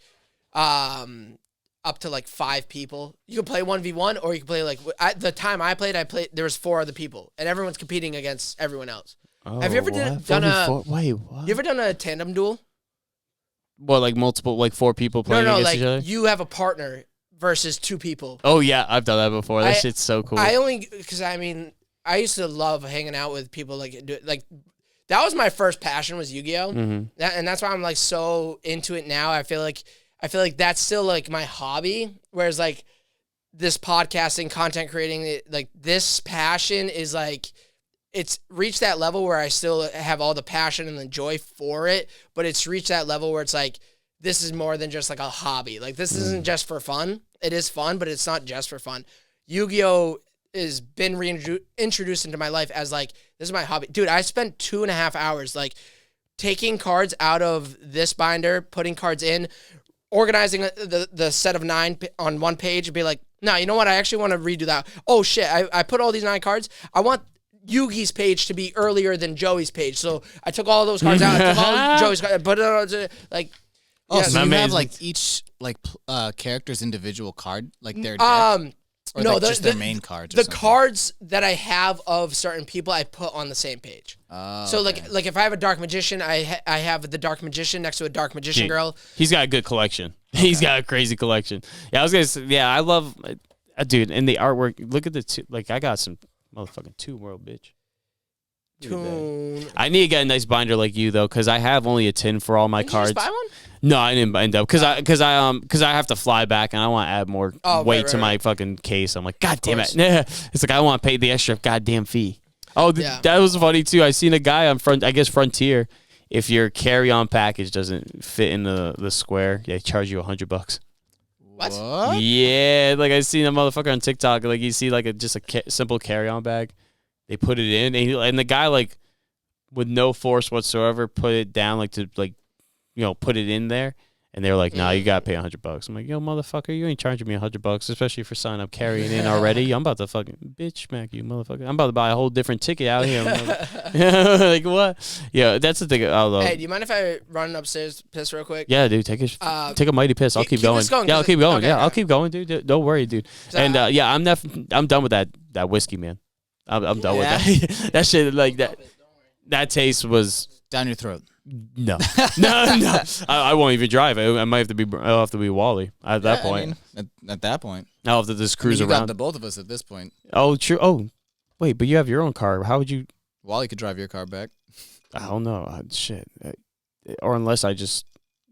up to like 5 people. You can play 1v1, or you can play like at the time I played. There was 4 other people, and everyone's competing against everyone else. Oh, Have you ever done Wait, what? You ever done a tandem duel? What, like multiple, like 4 people playing against like each other? you have a partner versus 2 people. Oh yeah, I've done that before. That shit's so cool. Because I used to love hanging out with people like that was my first passion, was Yu-Gi-Oh, and that's why I'm like so into it now. I feel like that's still like my hobby, whereas like this podcasting, content creating, like this passion is like it's reached that level where I still have all the passion and the joy for it, but it's reached that level where it's like this is more than just like a hobby. Like this isn't just for fun. It is fun, but it's not just for fun. Yu-Gi-Oh has been reintroduced into my life as like, this is my hobby. Dude, I spent 2.5 hours like taking cards out of this binder, putting cards in, organizing the set of 9 on one page, and be like, no, you know what? I actually want to redo that. Oh shit, I put all these 9 cards. I want Yugi's page to be earlier than Joey's page. So I took all those cards out. I took all Joey's cards, put it on like. Oh, Yeah, so you have like each like character's individual card, like their deck? Or no, like just their main cards. Or the something? cards that I have of certain people, I put on the same page. So like if I have a dark magician, I have the dark magician next to a dark magician girl. He's got a good collection. Okay. He's got a crazy collection. Yeah, I was gonna say, yeah, I love, dude, and the artwork. Look at the two. Like I got some motherfucking Toon World, bitch. I need to get a nice binder like you though, because I have only a tin for all my cards. Did you just buy one? No, I didn't end up because I have to fly back and I want to add more weight to my fucking case. I'm like, God damn it! It's like I want to pay the extra goddamn fee. Oh, that was funny too. I seen a guy on Frontier. If your carry-on package doesn't fit in the square, they charge you $100. What? Yeah, like I seen a motherfucker on TikTok. Like you see like just a simple carry-on bag, they put it in, and the guy like with no force whatsoever put it down like to like. Put it in there, and they were like, "Nah, you gotta pay $100." I'm like, "Yo, motherfucker, you ain't charging me $100, especially for sign up carrying in already. I'm about to fucking bitch smack you, motherfucker. I'm about to buy a whole different ticket out here." Like what? Yeah, that's the thing. Hey, do you mind if I run upstairs, piss real quick? Yeah, dude, take a mighty piss. I'll keep going. Yeah, I'll keep going. Okay, I'll keep going, dude. Don't worry, dude. And I'm done with that whiskey, man. I'm done with that. That shit, like that. That taste was down your throat. No. I won't even drive. I might have to be. I'll have to be Walie at that point. I mean, at that point, I'll have to just cruise you around. got the both of us at this point. Oh, true. Oh, wait, but you have your own car. How would you? Walie could drive your car back. I don't know. Shit. Or unless I just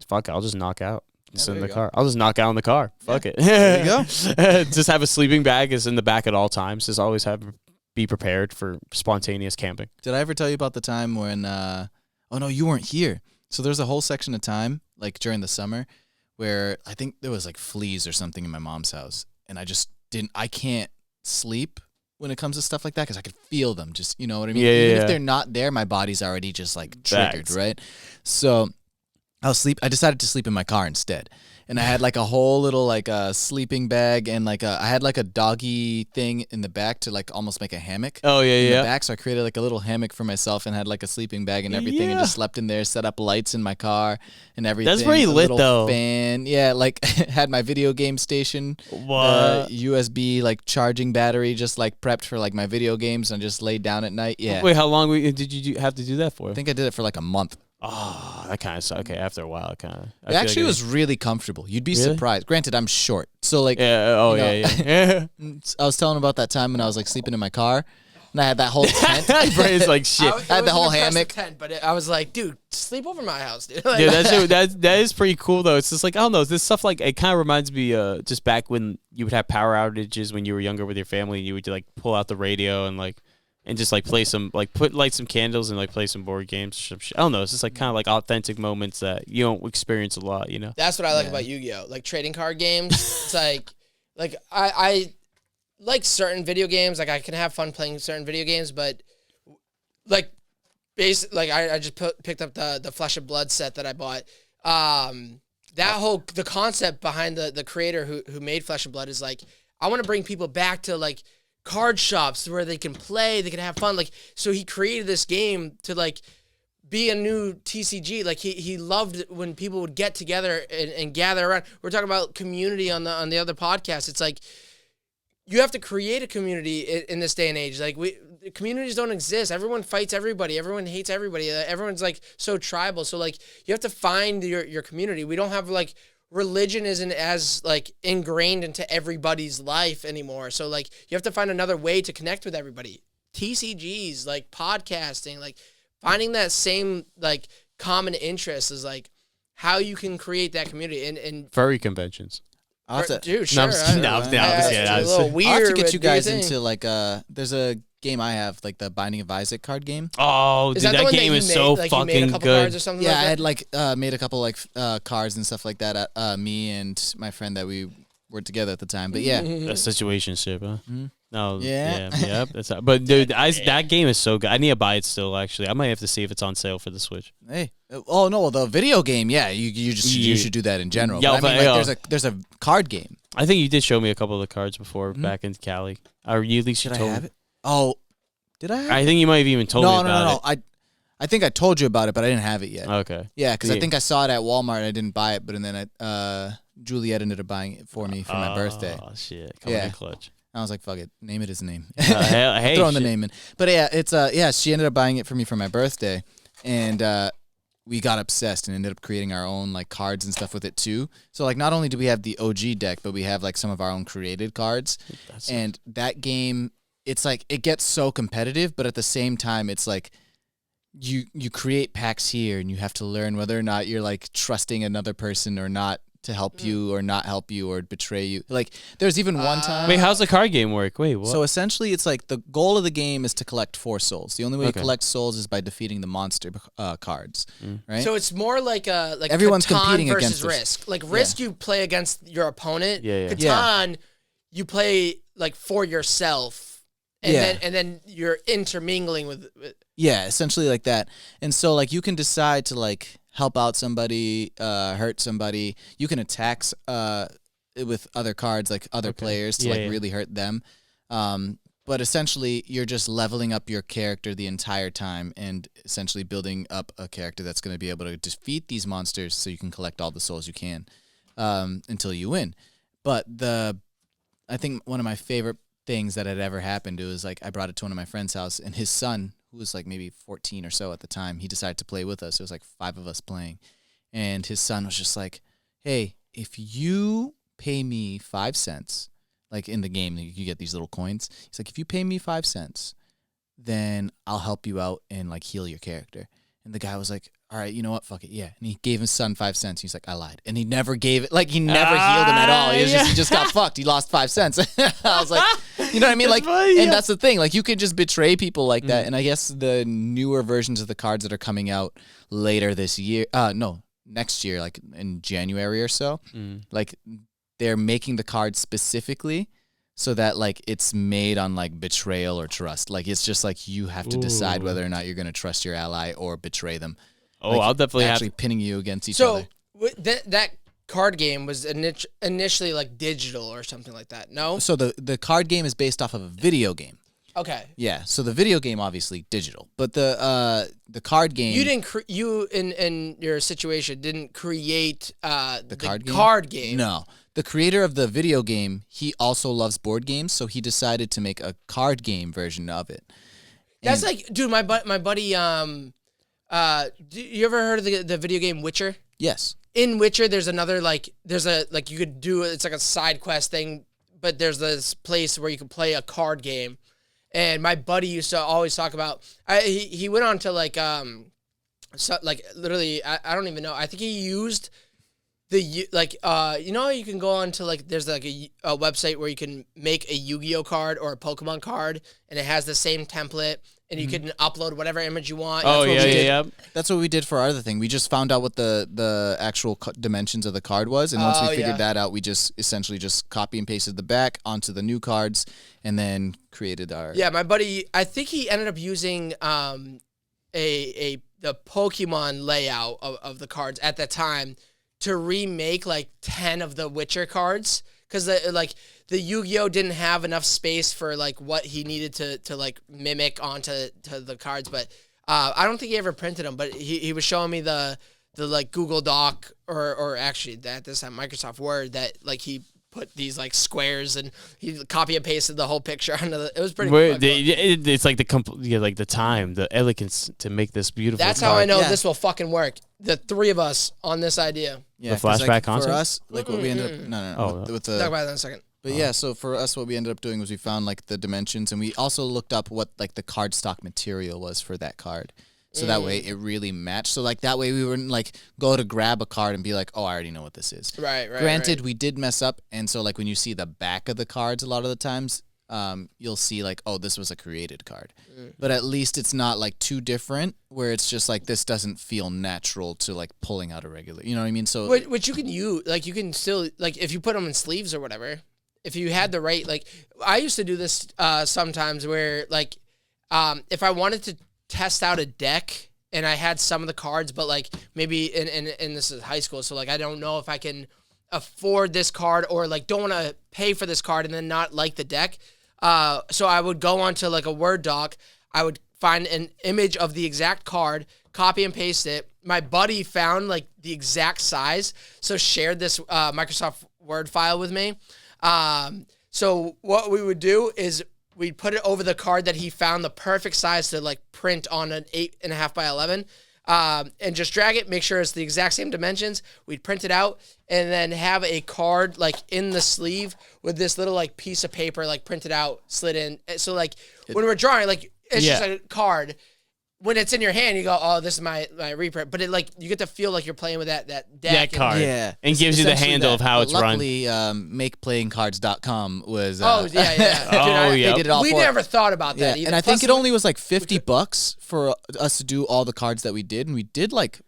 fuck it, I'll just knock out. Just in the car. I'll just knock out in the car. Fuck it. There you go. Just have a sleeping bag is in the back at all times. Just always be prepared for spontaneous camping. Did I ever tell you about the time when? Oh no, you weren't here. So there's a whole section of time, like during the summer, where I think there was like fleas or something in my mom's house, and I can't sleep when it comes to stuff like that because I could feel them. Just you know what I mean. Even if they're not there, my body's already just like triggered, right? So I decided to sleep in my car instead. And I had like a whole little like a sleeping bag and like I had like a doggy thing in the back to like almost make a hammock. Oh yeah, in the back, so I created like a little hammock for myself and had like a sleeping bag and everything, and just slept in there. Set up lights in my car and everything. That's pretty lit though. Fan, yeah, like had my video game station. What? USB like charging battery, just like prepped for like my video games, and just laid down at night. Yeah. Wait, how long did you have to do that for? I think I did it for like a month. Oh, that kind of sucked. Okay, after a while, it kind of. It actually was really comfortable. You'd be surprised. Granted, I'm short, so like. Yeah. Oh yeah. I was telling about that time when I was like sleeping in my car, and I had that whole tent. Brain's like shit. I had the whole hammock. Tent, but I was like, dude, sleep over my house, dude. Like, yeah, that is pretty cool though. It's just like I don't know. This stuff like it kind of reminds me just back when you would have power outages when you were younger with your family, and you would like pull out the radio and just like play some light some candles and like play some board games. I don't know. It's just like kind of like authentic moments that you don't experience a lot. You know. That's what I like about Yu-Gi-Oh. Like trading card games. It's like I like certain video games. Like I can have fun playing certain video games, but like I just picked up the Flesh and Blood set that I bought. The concept behind the creator who made Flesh and Blood is like I want to bring people back to like card shops where they can play, they can have fun. Like, so he created this game to like be a new TCG. Like he loved when people would get together and gather around. We're talking about community on the other podcast. It's like you have to create a community in this day and age. Like communities don't exist. Everyone fights everybody. Everyone hates everybody. Everyone's like so tribal. So like you have to find your community. We don't have like religion isn't as like ingrained into everybody's life anymore. So like you have to find another way to connect with everybody. TCGs, like podcasting, like finding that same like common interest is like how you can create that community and furry conventions. Dude, sure. No, I'm just kidding. A little weird. I'll have to get you guys thing. into like there's a game I have, like the Binding of Isaac card game. Oh, dude, that game is so fucking good. Cards or something Yeah, like that? I had like made a couple like cards and stuff like that. Me and my friend that we were together at the time. But yeah, A situationship, huh? Mhm. No, Yeah. yep. But dude, that game is so good. I need to buy it still. Actually, I might have to see if it's on sale for the Switch. Hey, oh no, well, the video game, yeah, you should do that in general. Yeah, but I mean, like, there's a card game. I think you did show me a couple of the cards before back in Cali. Or you at least Did I told have me. it? Oh, did I? I think you might have even told me about it. No. I think I told you about it, but I didn't have it yet. Okay. Yeah, because I think I saw it at Walmart. And I didn't buy it, but then Juliet ended up buying it for me for my birthday. Oh shit! Coming in clutch. I was like, fuck it, name it his name. Hey, throwing the name in. But yeah, it's she ended up buying it for me for my birthday, and we got obsessed and ended up creating our own like cards and stuff with it too. So like, not only do we have the OG deck, but we have like some of our own created cards. And that game, it's like it gets so competitive, but at the same time, it's like you create packs here, and you have to learn whether or not you're like trusting another person or not to help you or not help you or betray you. Like there's even one time. Wait, how's the card game work? Wait, what? So essentially, it's like the goal of the game is to collect 4 souls. The only way to collect souls is by defeating the monster cards, right? So it's more like Everyone's Catan competing versus against this. Risk. Like Risk, you play against your opponent. Yeah. Catan, you play like for yourself, and then you're intermingling with. Yeah, essentially like that. And so like you can decide to like help out somebody, hurt somebody. You can attack with other cards, like other players, to really hurt them. But essentially, you're just leveling up your character the entire time and essentially building up a character that's going to be able to defeat these monsters so you can collect all the souls you can until you win. But I think one of my favorite things that had ever happened, it was like I brought it to one of my friend's house, and his son, who was like maybe 14 or so at the time, he decided to play with us. It was like 5 of us playing. And his son was just like, hey, if you pay me 5 cents, like in the game, you get these little coins. He's like, if you pay me 5 cents, then I'll help you out and like heal your character. And the guy was like, all right, you know what? Fuck it. Yeah. And he gave his son 5 cents. He's like, I lied. And he never gave it. Like, he never healed him at all. He just got fucked. He lost 5 cents. I was like, you know what I mean? Like, and that's the thing. Like, you could just betray people like that. And I guess the newer versions of the cards that are coming out later this year, next year, like in January or so, like they're making the cards specifically so that like it's made on like betrayal or trust. Like, it's just like you have to decide whether or not you're going to trust your ally or betray them. Oh, like, I'll definitely actually pinning you against each other. So that card game was initially like digital or something like that. No. So the card game is based off of a video game. Okay. Yeah. So the video game obviously digital, but the card game. You didn't. You in your situation didn't create the card game. No. The creator of the video game, he also loves board games, so he decided to make a card game version of it. That's like, dude, my buddy. You ever heard of the video game Witcher? Yes. In Witcher, there's another you could do, it's like a side quest thing, but there's this place where you can play a card game. And my buddy used to always talk about. He went on to literally, I don't even know. I think he used you know, you can go on to like, there's like a website where you can make a Yu-Gi-Oh card or a Pokemon card, and it has the same template, and you can upload whatever image you want. Oh, yeah. That's what we did for our other thing. We just found out what the actual dimensions of the card was, and once we figured that out, we just essentially just copy and pasted the back onto the new cards, and then created our. Yeah, my buddy, I think he ended up using the Pokemon layout of the cards at that time to remake like 10 of the Witcher cards, because the Yu-Gi-Oh didn't have enough space for like what he needed to like mimic onto the cards. But I don't think he ever printed them, but he was showing me the like Google Doc or actually at this time Microsoft Word that like he put these like squares and he copy and pasted the whole picture onto it was pretty cool. It's like the time, the elegance to make this beautiful. That's how I know this will fucking work. The three of us on this idea. Yeah, the flashback like, concert? for us, like what we ended up no. With the, talk about that in a second. But yeah, so for us, what we ended up doing was we found like the dimensions, and we also looked up what like the cardstock material was for that card. So that way it really matched. So like that way we wouldn't like go to grab a card and be like, oh, I already know what this is. Right. Granted, we did mess up, and so like when you see the back of the cards, a lot of the times, you'll see like, oh, this was a created card. But at least it's not like too different, where it's just like this doesn't feel natural to like pulling out a regular. You know what I mean? So which you can use, like you can still like if you put them in sleeves or whatever. If you had the right, like I used to do this sometimes where like if I wanted to test out a deck and I had some of the cards, but like maybe in this is high school, so like I don't know if I can afford this card or like don't want to pay for this card and then not like the deck. So I would go onto like a Word doc. I would find an image of the exact card, copy and paste it. My buddy found like the exact size, so shared this Microsoft Word file with me. So what we would do is we'd put it over the card that he found the perfect size to like print on an 8.5 by 11, and just drag it, make sure it's the exact same dimensions. We'd print it out and then have a card like in the sleeve with this little like piece of paper like printed out, slid in. So like when we're drawing, like it's just a card. When it's in your hand, you go, "Oh, this is my reprint." But it like you get to feel like you're playing with that deck. That card, and gives you the handle of how it's run. Luckily, MakePlayingCards.com was. Dude, they did it all. We never thought about that either. And I think it only was like $50 for us to do all the cards that we did, and we did like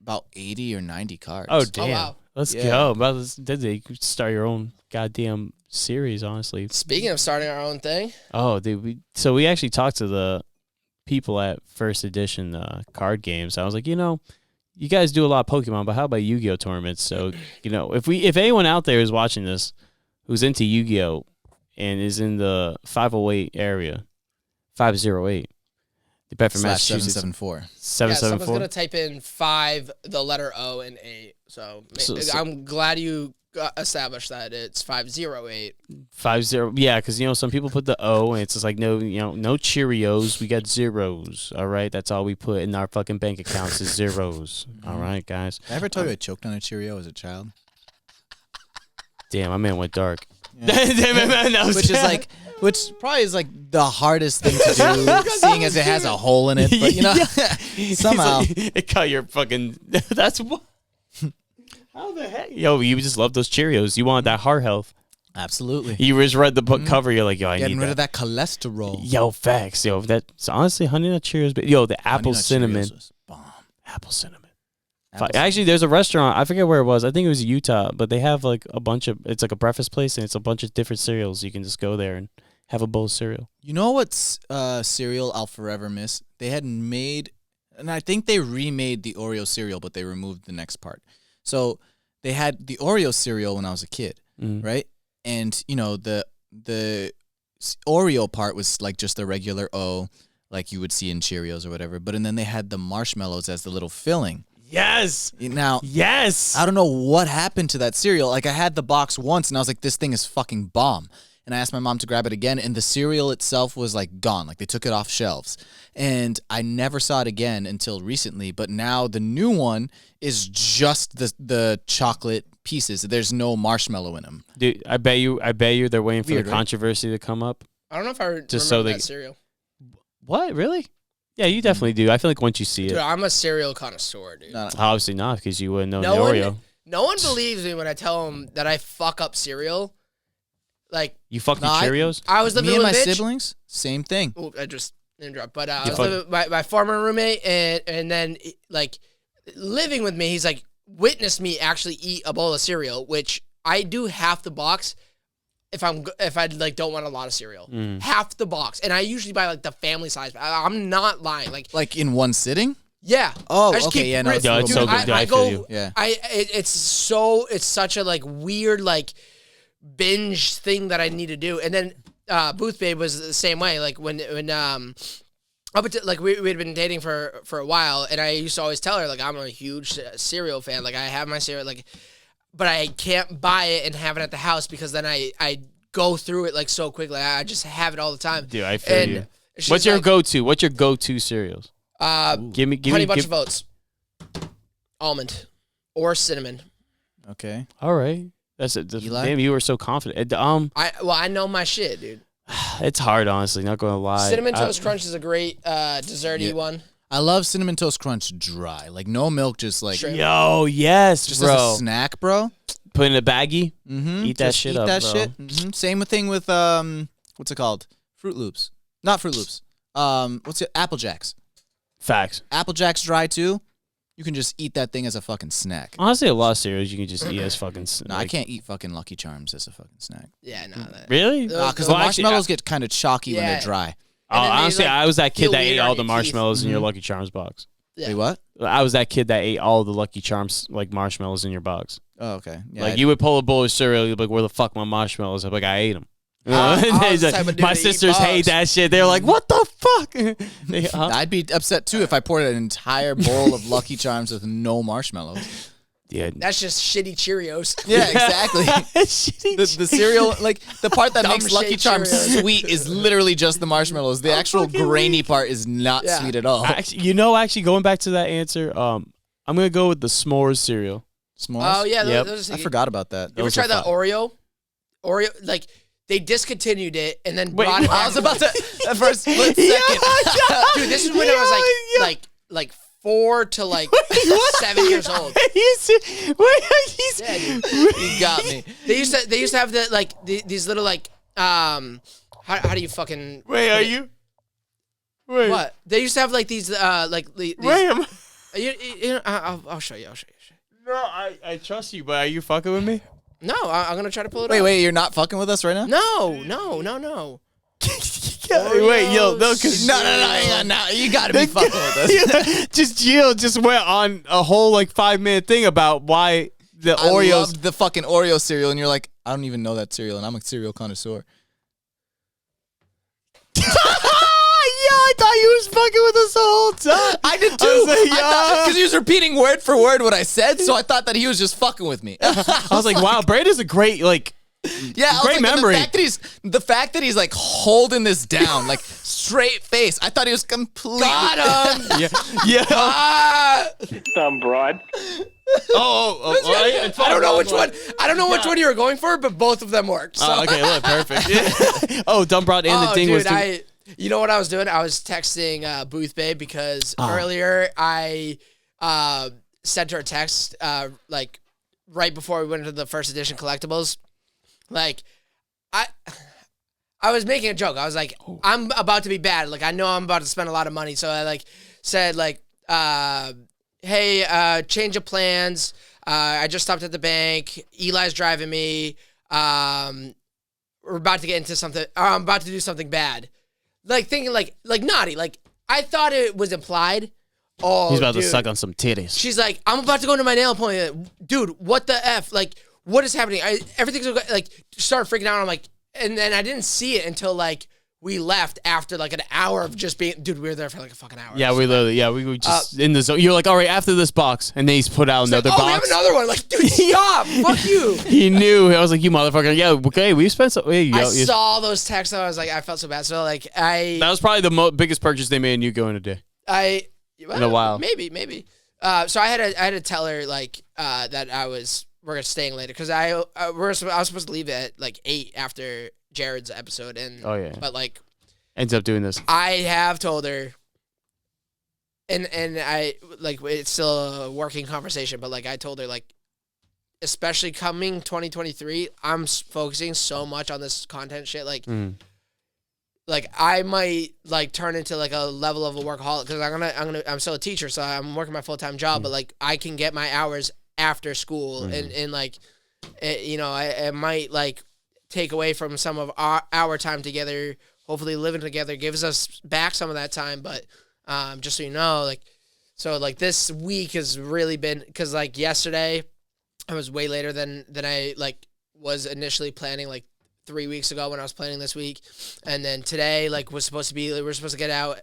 about 80 or 90 cards. Oh damn! Wow. Let's go. You could start your own goddamn series, honestly. Speaking of starting our own thing. Oh, dude. So we actually talked to the people at First Edition card games. I was like, you guys do a lot of Pokemon, but how about Yu-Gi-Oh tournaments? So, if anyone out there is watching this who's into Yu-Gi-Oh and is in the 508 area, 508, the Bedford, Massachusetts 774. 774. Someone's gonna type in 5, the letter O, and 8. So I'm glad you established that it's 508. 50, yeah, because some people put the O and it's just like no Cheerios, we got zeros. All right, that's all we put in our fucking bank accounts is zeros. All right, guys. Did I ever tell you I choked on a Cheerio as a child? Damn, my man went dark. Yeah. Which probably is like the hardest thing to do, seeing as it has a hole in it. But somehow it cut your fucking. That's what. How the heck? Yo, you just love those Cheerios. You want that heart health. Absolutely. You just read the book cover. You're like, yo, I Getting need rid of that cholesterol. Yo, facts. Yo, that's honestly Honey Nut Cheerios. But yo, the apple cinnamon. Bomb. Apple cinnamon. Actually, there's a restaurant. I forget where it was. I think it was Utah. But they have like a bunch of. It's like a breakfast place, and it's a bunch of different cereals. You can just go there and have a bowl of cereal. You know what's cereal I'll forever miss? They had made, and I think they remade the Oreo cereal, but they removed the next part. So they had the Oreo cereal when I was a kid, right? And the Oreo part was like just the regular O, like you would see in Cheerios or whatever. And then they had the marshmallows as the little filling. Yes. Now, yes. I don't know what happened to that cereal. Like I had the box once, and I was like, this thing is fucking bomb. And I asked my mom to grab it again, and the cereal itself was like gone. Like they took it off shelves. And I never saw it again until recently. But now the new one is just the chocolate pieces. There's no marshmallow in them. Dude, I bet you they're waiting for the controversy to come up. I don't know if I remember that cereal. What? Really? Yeah, you definitely do. I feel like once you see it. Dude, I'm a cereal connoisseur, dude. No. Obviously not, because you wouldn't know the Oreo. No one believes me when I tell them that I fuck up cereal. Like you fuck your Cheerios? I was living with my siblings, same thing. Ooh, I just interrupted. But I was living with my former roommate, and then like living with me, he's like witnessed me actually eat a bowl of cereal, which I do half the box if I like don't want a lot of cereal. Half the box, and I usually buy like the family size. I'm not lying. Like in one sitting. Yeah. Oh, okay. Yeah, no, it's so good. I feel you. Yeah. It's such a like weird like binge thing that I need to do. And then Booth Babe was the same way. Like when up until like we'd been dating for a while, and I used to always tell her like I'm a huge cereal fan. Like I have my cereal, like, but I can't buy it and have it at the house because then I go through it like so quickly. I just have it all the time. Dude, I feel you. she's What's your like, go-to? What's your go-to cereals? Give me Honey Bunch of Oats, almond, or cinnamon. Okay. All right. That's it. Eli? Damn, you were so confident. I know my shit, dude. It's hard, honestly. Not gonna lie. Cinnamon Toast Crunch is a great desserty one. I love Cinnamon Toast Crunch dry, like no milk, just like Shrimp. Yo, yes, just bro. as a snack, bro. Put in a baggie. Mm-hmm. Eat that shit up, that bro. shit. Mm-hmm. Same thing with what's it called? Fruit Loops. Not Fruit Loops. What's it? Apple Jacks. Facts. Apple Jacks dry too. You can just eat that thing as a fucking snack. Honestly, a lot of cereals you can just eat as fucking. No, I can't eat fucking Lucky Charms as a fucking snack. Yeah, no. Really? Because the marshmallows get kind of chalky when they're dry. Honestly, I was that kid that ate all the marshmallows in your Mm-hmm. Lucky Charms box. Yeah. Wait, what? I was that kid that ate all the Lucky Charms like marshmallows in your box. Oh, okay. Yeah, Like you would pull a bowl of cereal, you'd be like, "Where the fuck my marshmallows?" I'm like, "I ate them." I was the type of dude My to eat sisters hate bugs. that shit. They're like, "What the fuck?" I'd be upset too if I poured an entire bowl of Lucky Charms with no marshmallows. Yeah, That's just shitty Cheerios. Yeah, exactly. the cereal, like the part that Dumb makes Lucky shaped Charms Cheerios. sweet is literally just the marshmallows. The actual grainy part is not Yeah. sweet at all. Actually, going back to that answer, I'm gonna go with the s'mores cereal. S'mores? Oh yeah, Yep. those I forgot about that. You ever Those tried are that fun. Oreo, like they discontinued it and then Wait, brought it back. I was about to for a split second. Dude, this is when I was like 4 to like 7 years old. Yeah, dude. You got me. They used to have these little like how do you fucking Are you? Wait. what? They used to have like these these, Wait. I'll show you. No, I trust you, but are you fucking with me? No, I'm gonna try to pull it up. Wait, you're not fucking with us right now? No. Wait, yo, no, because No, hang on, now you gotta be fucking with us. just Jill just went on a whole like 5-minute thing about why the I Oreos. loved the fucking Oreo cereal, and you're like, I don't even know that cereal, and I'm a cereal connoisseur. Yeah, I thought you was fucking with us the whole time. I did too. I was like, Because he was repeating word for word what I said, so I thought that he was just fucking with me. I was like, wow, Brady's a great like. Yeah, I was Great like, memory. The fact that he's like holding this down, like straight face. I thought he was completely. Got him. Yeah. Dumb broad. I I don't know which one. I don't know which one you were going for, but both of them worked. So. Oh, okay, look, perfect. Oh, dumb broad and the ding dude, was. Too- you know what I was doing? I was texting Booth Babe because earlier I sent her a text like right before we went into the first edition collectibles. Like I was making a joke. I was like, I'm about to be bad. Like I know I'm about to spend a lot of money, so I like said like, hey, change of plans. I just stopped at the bank. Eli's driving me. We're about to get into something. I'm about to do something bad. Like thinking like naughty. Like I thought it was implied. Oh, He's about dude. to suck on some titties. She's like, I'm about to go to my nail appointment. Dude, what the F? Like, what is happening? Everything's okay. Like, started freaking out. I'm like, and then I didn't see it until like we left after like an hour of just being, dude, we were there for like a fucking hour. Yeah, we were just in the zone. You're like, all right, after this box, and then he's put out another Like, we have box. another one. Like, dude, stop. Fuck you. He knew. I was like, you motherfucker. Yeah, okay, we spent so. Hey, I saw those texts. And I was like, I felt so bad. So like, that was probably the biggest purchase they made in Yugo in a day. In a while. Maybe. So I had to tell her like that we're staying later because I was supposed to leave at like 8 after Jared's episode and but like ends up doing this. I have told her and I like it's still a working conversation, but like I told her like especially coming 2023, I'm focusing so much on this content shit like. Like I might like turn into like a level of a workaholic because I'm still a teacher, so I'm working my full-time job, but like I can get my hours after school and like it might like take away from some of our time together. Hopefully living together gives us back some of that time, but just so you know, like so like this week has really been because like yesterday I was way later than I like was initially planning like 3 weeks ago when I was planning this week, and then today we're supposed to get out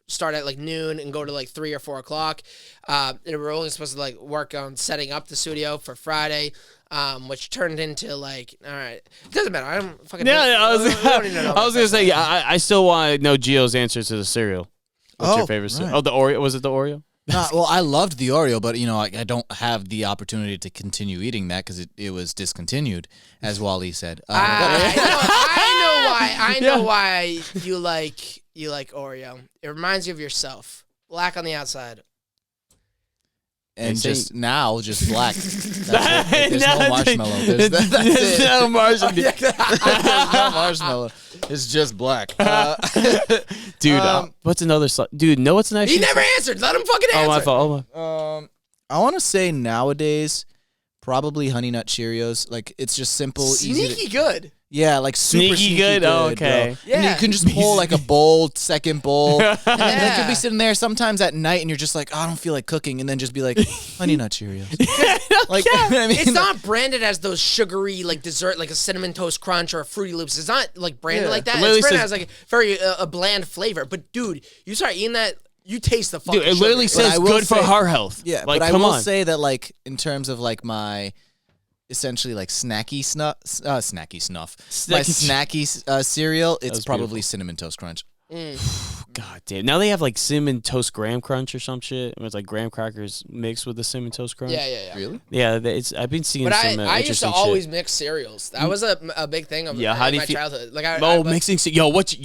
start at noon and go to 3 or 4 o'clock. And we're only supposed to work on setting up the studio for Friday, which turned into all right, it doesn't matter. I don't fucking. Yeah, I was gonna say I still want to know Gio's answer to the cereal. What's your favorite cereal? Oh, the Oreo. Was it the Oreo? Well, I loved the Oreo, but I don't have the opportunity to continue eating that because it was discontinued, as Walie said. I know why you like Oreo. It reminds you of yourself. Black on the outside. And just black. That's it. There's no marshmallow. That's There's no marshmallow. There's no marshmallow. It's just black. Dude, what's another? Dude, know what's nice? He never answered. Let him fucking answer. Oh, my fault. I want to say nowadays, probably Honey Nut Cheerios. It's just simple, sneaky good. Yeah, super sneaky good. Oh, okay. Yeah. And you can just pull a bowl, second bowl. And then you could be sitting there sometimes at night and you're just like, oh, I don't feel like cooking. And then just be like, Honey Nut Cheerios. It's not branded as those sugary dessert, like a Cinnamon Toast Crunch or a Fruity Loops. It's not branded like that. It's branded as very a bland flavor. But dude, you start eating that, you taste the fucking Dude, it literally sugar. says good for heart health. Yeah, but I will say that in terms of my essentially snacky snuff, my snacky cereal, it's probably Cinnamon Toast Crunch. God damn! Now they have Cinnamon Toast Graham Crunch or some shit. It's graham crackers mixed with the Cinnamon Toast Crunch. Yeah. Really? Yeah, I've been seeing some interesting shit. I used to always mix cereals. That was a big thing of my childhood. Mixing. What's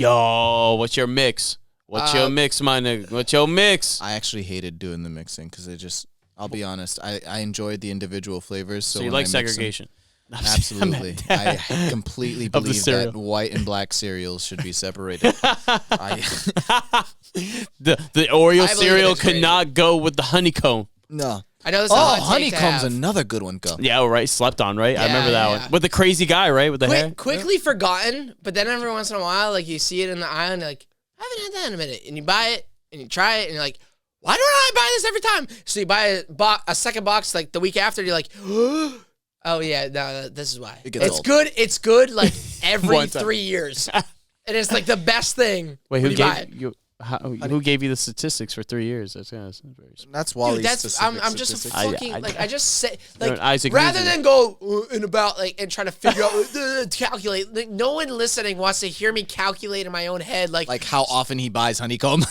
your mix? What's your mix, my nigga? What's your mix? I actually hated doing the mixing because I'll be honest, I enjoyed the individual flavors. So you like segregation? Absolutely. I completely believe that white and black cereals should be separated. The Oreo cereal could not go with the honeycomb. No. I know this. Honeycomb's another good one. Yeah, right. Slept on, right? I remember that one with the crazy guy, right, with the hair. Quickly forgotten, but then every once in a while, you see it in the aisle, and you're like, I haven't had that in a minute, and you buy it and you try it, and you're like, why don't I buy this every time? So you buy a second box the week after, and you're like, oh yeah, no, this is why. It's old. Good. It's good every 3 years, and it's the best thing. Wait, who gave you? Who gave you the statistics for 3 years? That's that's Wally's. Dude, I'm just a fucking I just say rather than go and about and try to figure out calculate. No one listening wants to hear me calculate in my own head how often he buys honeycomb.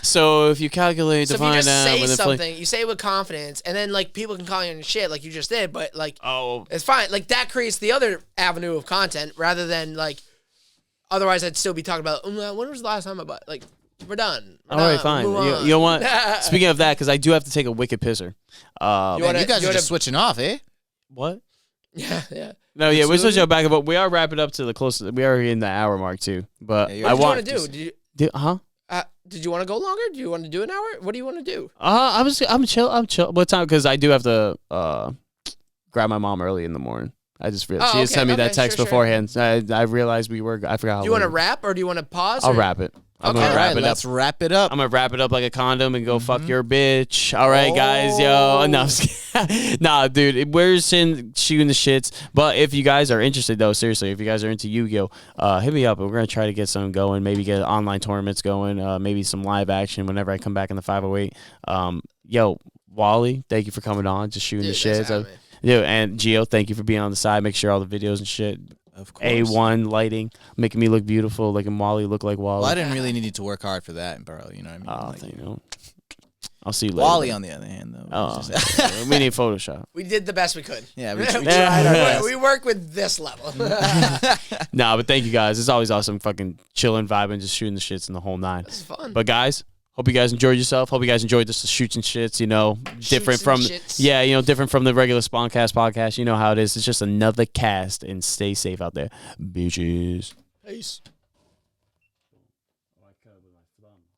So if you calculate if you just say something, you say it with confidence, and then people can call you on shit like you just did, but it's fine. That creates the other avenue of content rather than otherwise I'd still be talking about when was the last time I bought We're done. All right, fine. You know what? Speaking of that, because I do have to take a wicked pisser. You guys are just switching off, eh? What? Yeah. No, yeah, we're switching back, but we are wrapping up to the closest. We are in the hour mark too. But what do you want to do? Did you want to go longer? Do you want to do an hour? What do you want to do? I'm chill. What time? Because I do have to grab my mom early in the morning. I just realized she just sent me that text beforehand. I realized I forgot. Do you want to wrap or do you want to pause? I'll wrap it. I'm gonna wrap it up. Let's wrap it up. I'm gonna wrap it up like a condom and go fuck your bitch. All right, guys, yo. No, nah, dude, we're shooting the shits. But if you guys are interested, though, seriously, if you guys are into Yu-Gi-Oh, hit me up. We're gonna try to get something going. Maybe get online tournaments going. Maybe some live action whenever I come back in the 508. Yo, Walie, thank you for coming on, just shooting the shits. Dude, and Gio, thank you for being on the side. Make sure all the videos and shit. Of course. A1 lighting, making me look beautiful, making Walie look like Walie. Well, I didn't really need to work hard for that, bro. You know what I mean? I'll see you later. Walie, on the other hand, though. We need Photoshop. We did the best we could. Yeah, we tried our best. We work with this level. Nah, but thank you guys. It's always awesome fucking chilling, vibing, just shooting the shits in the whole nine. It's fun. But guys, hope you guys enjoyed yourself. Hope you guys enjoyed this shoots and shits, different from different from the regular Spawncast podcast. You know how it is. It's just another cast, and stay safe out there. Bitches. Peace.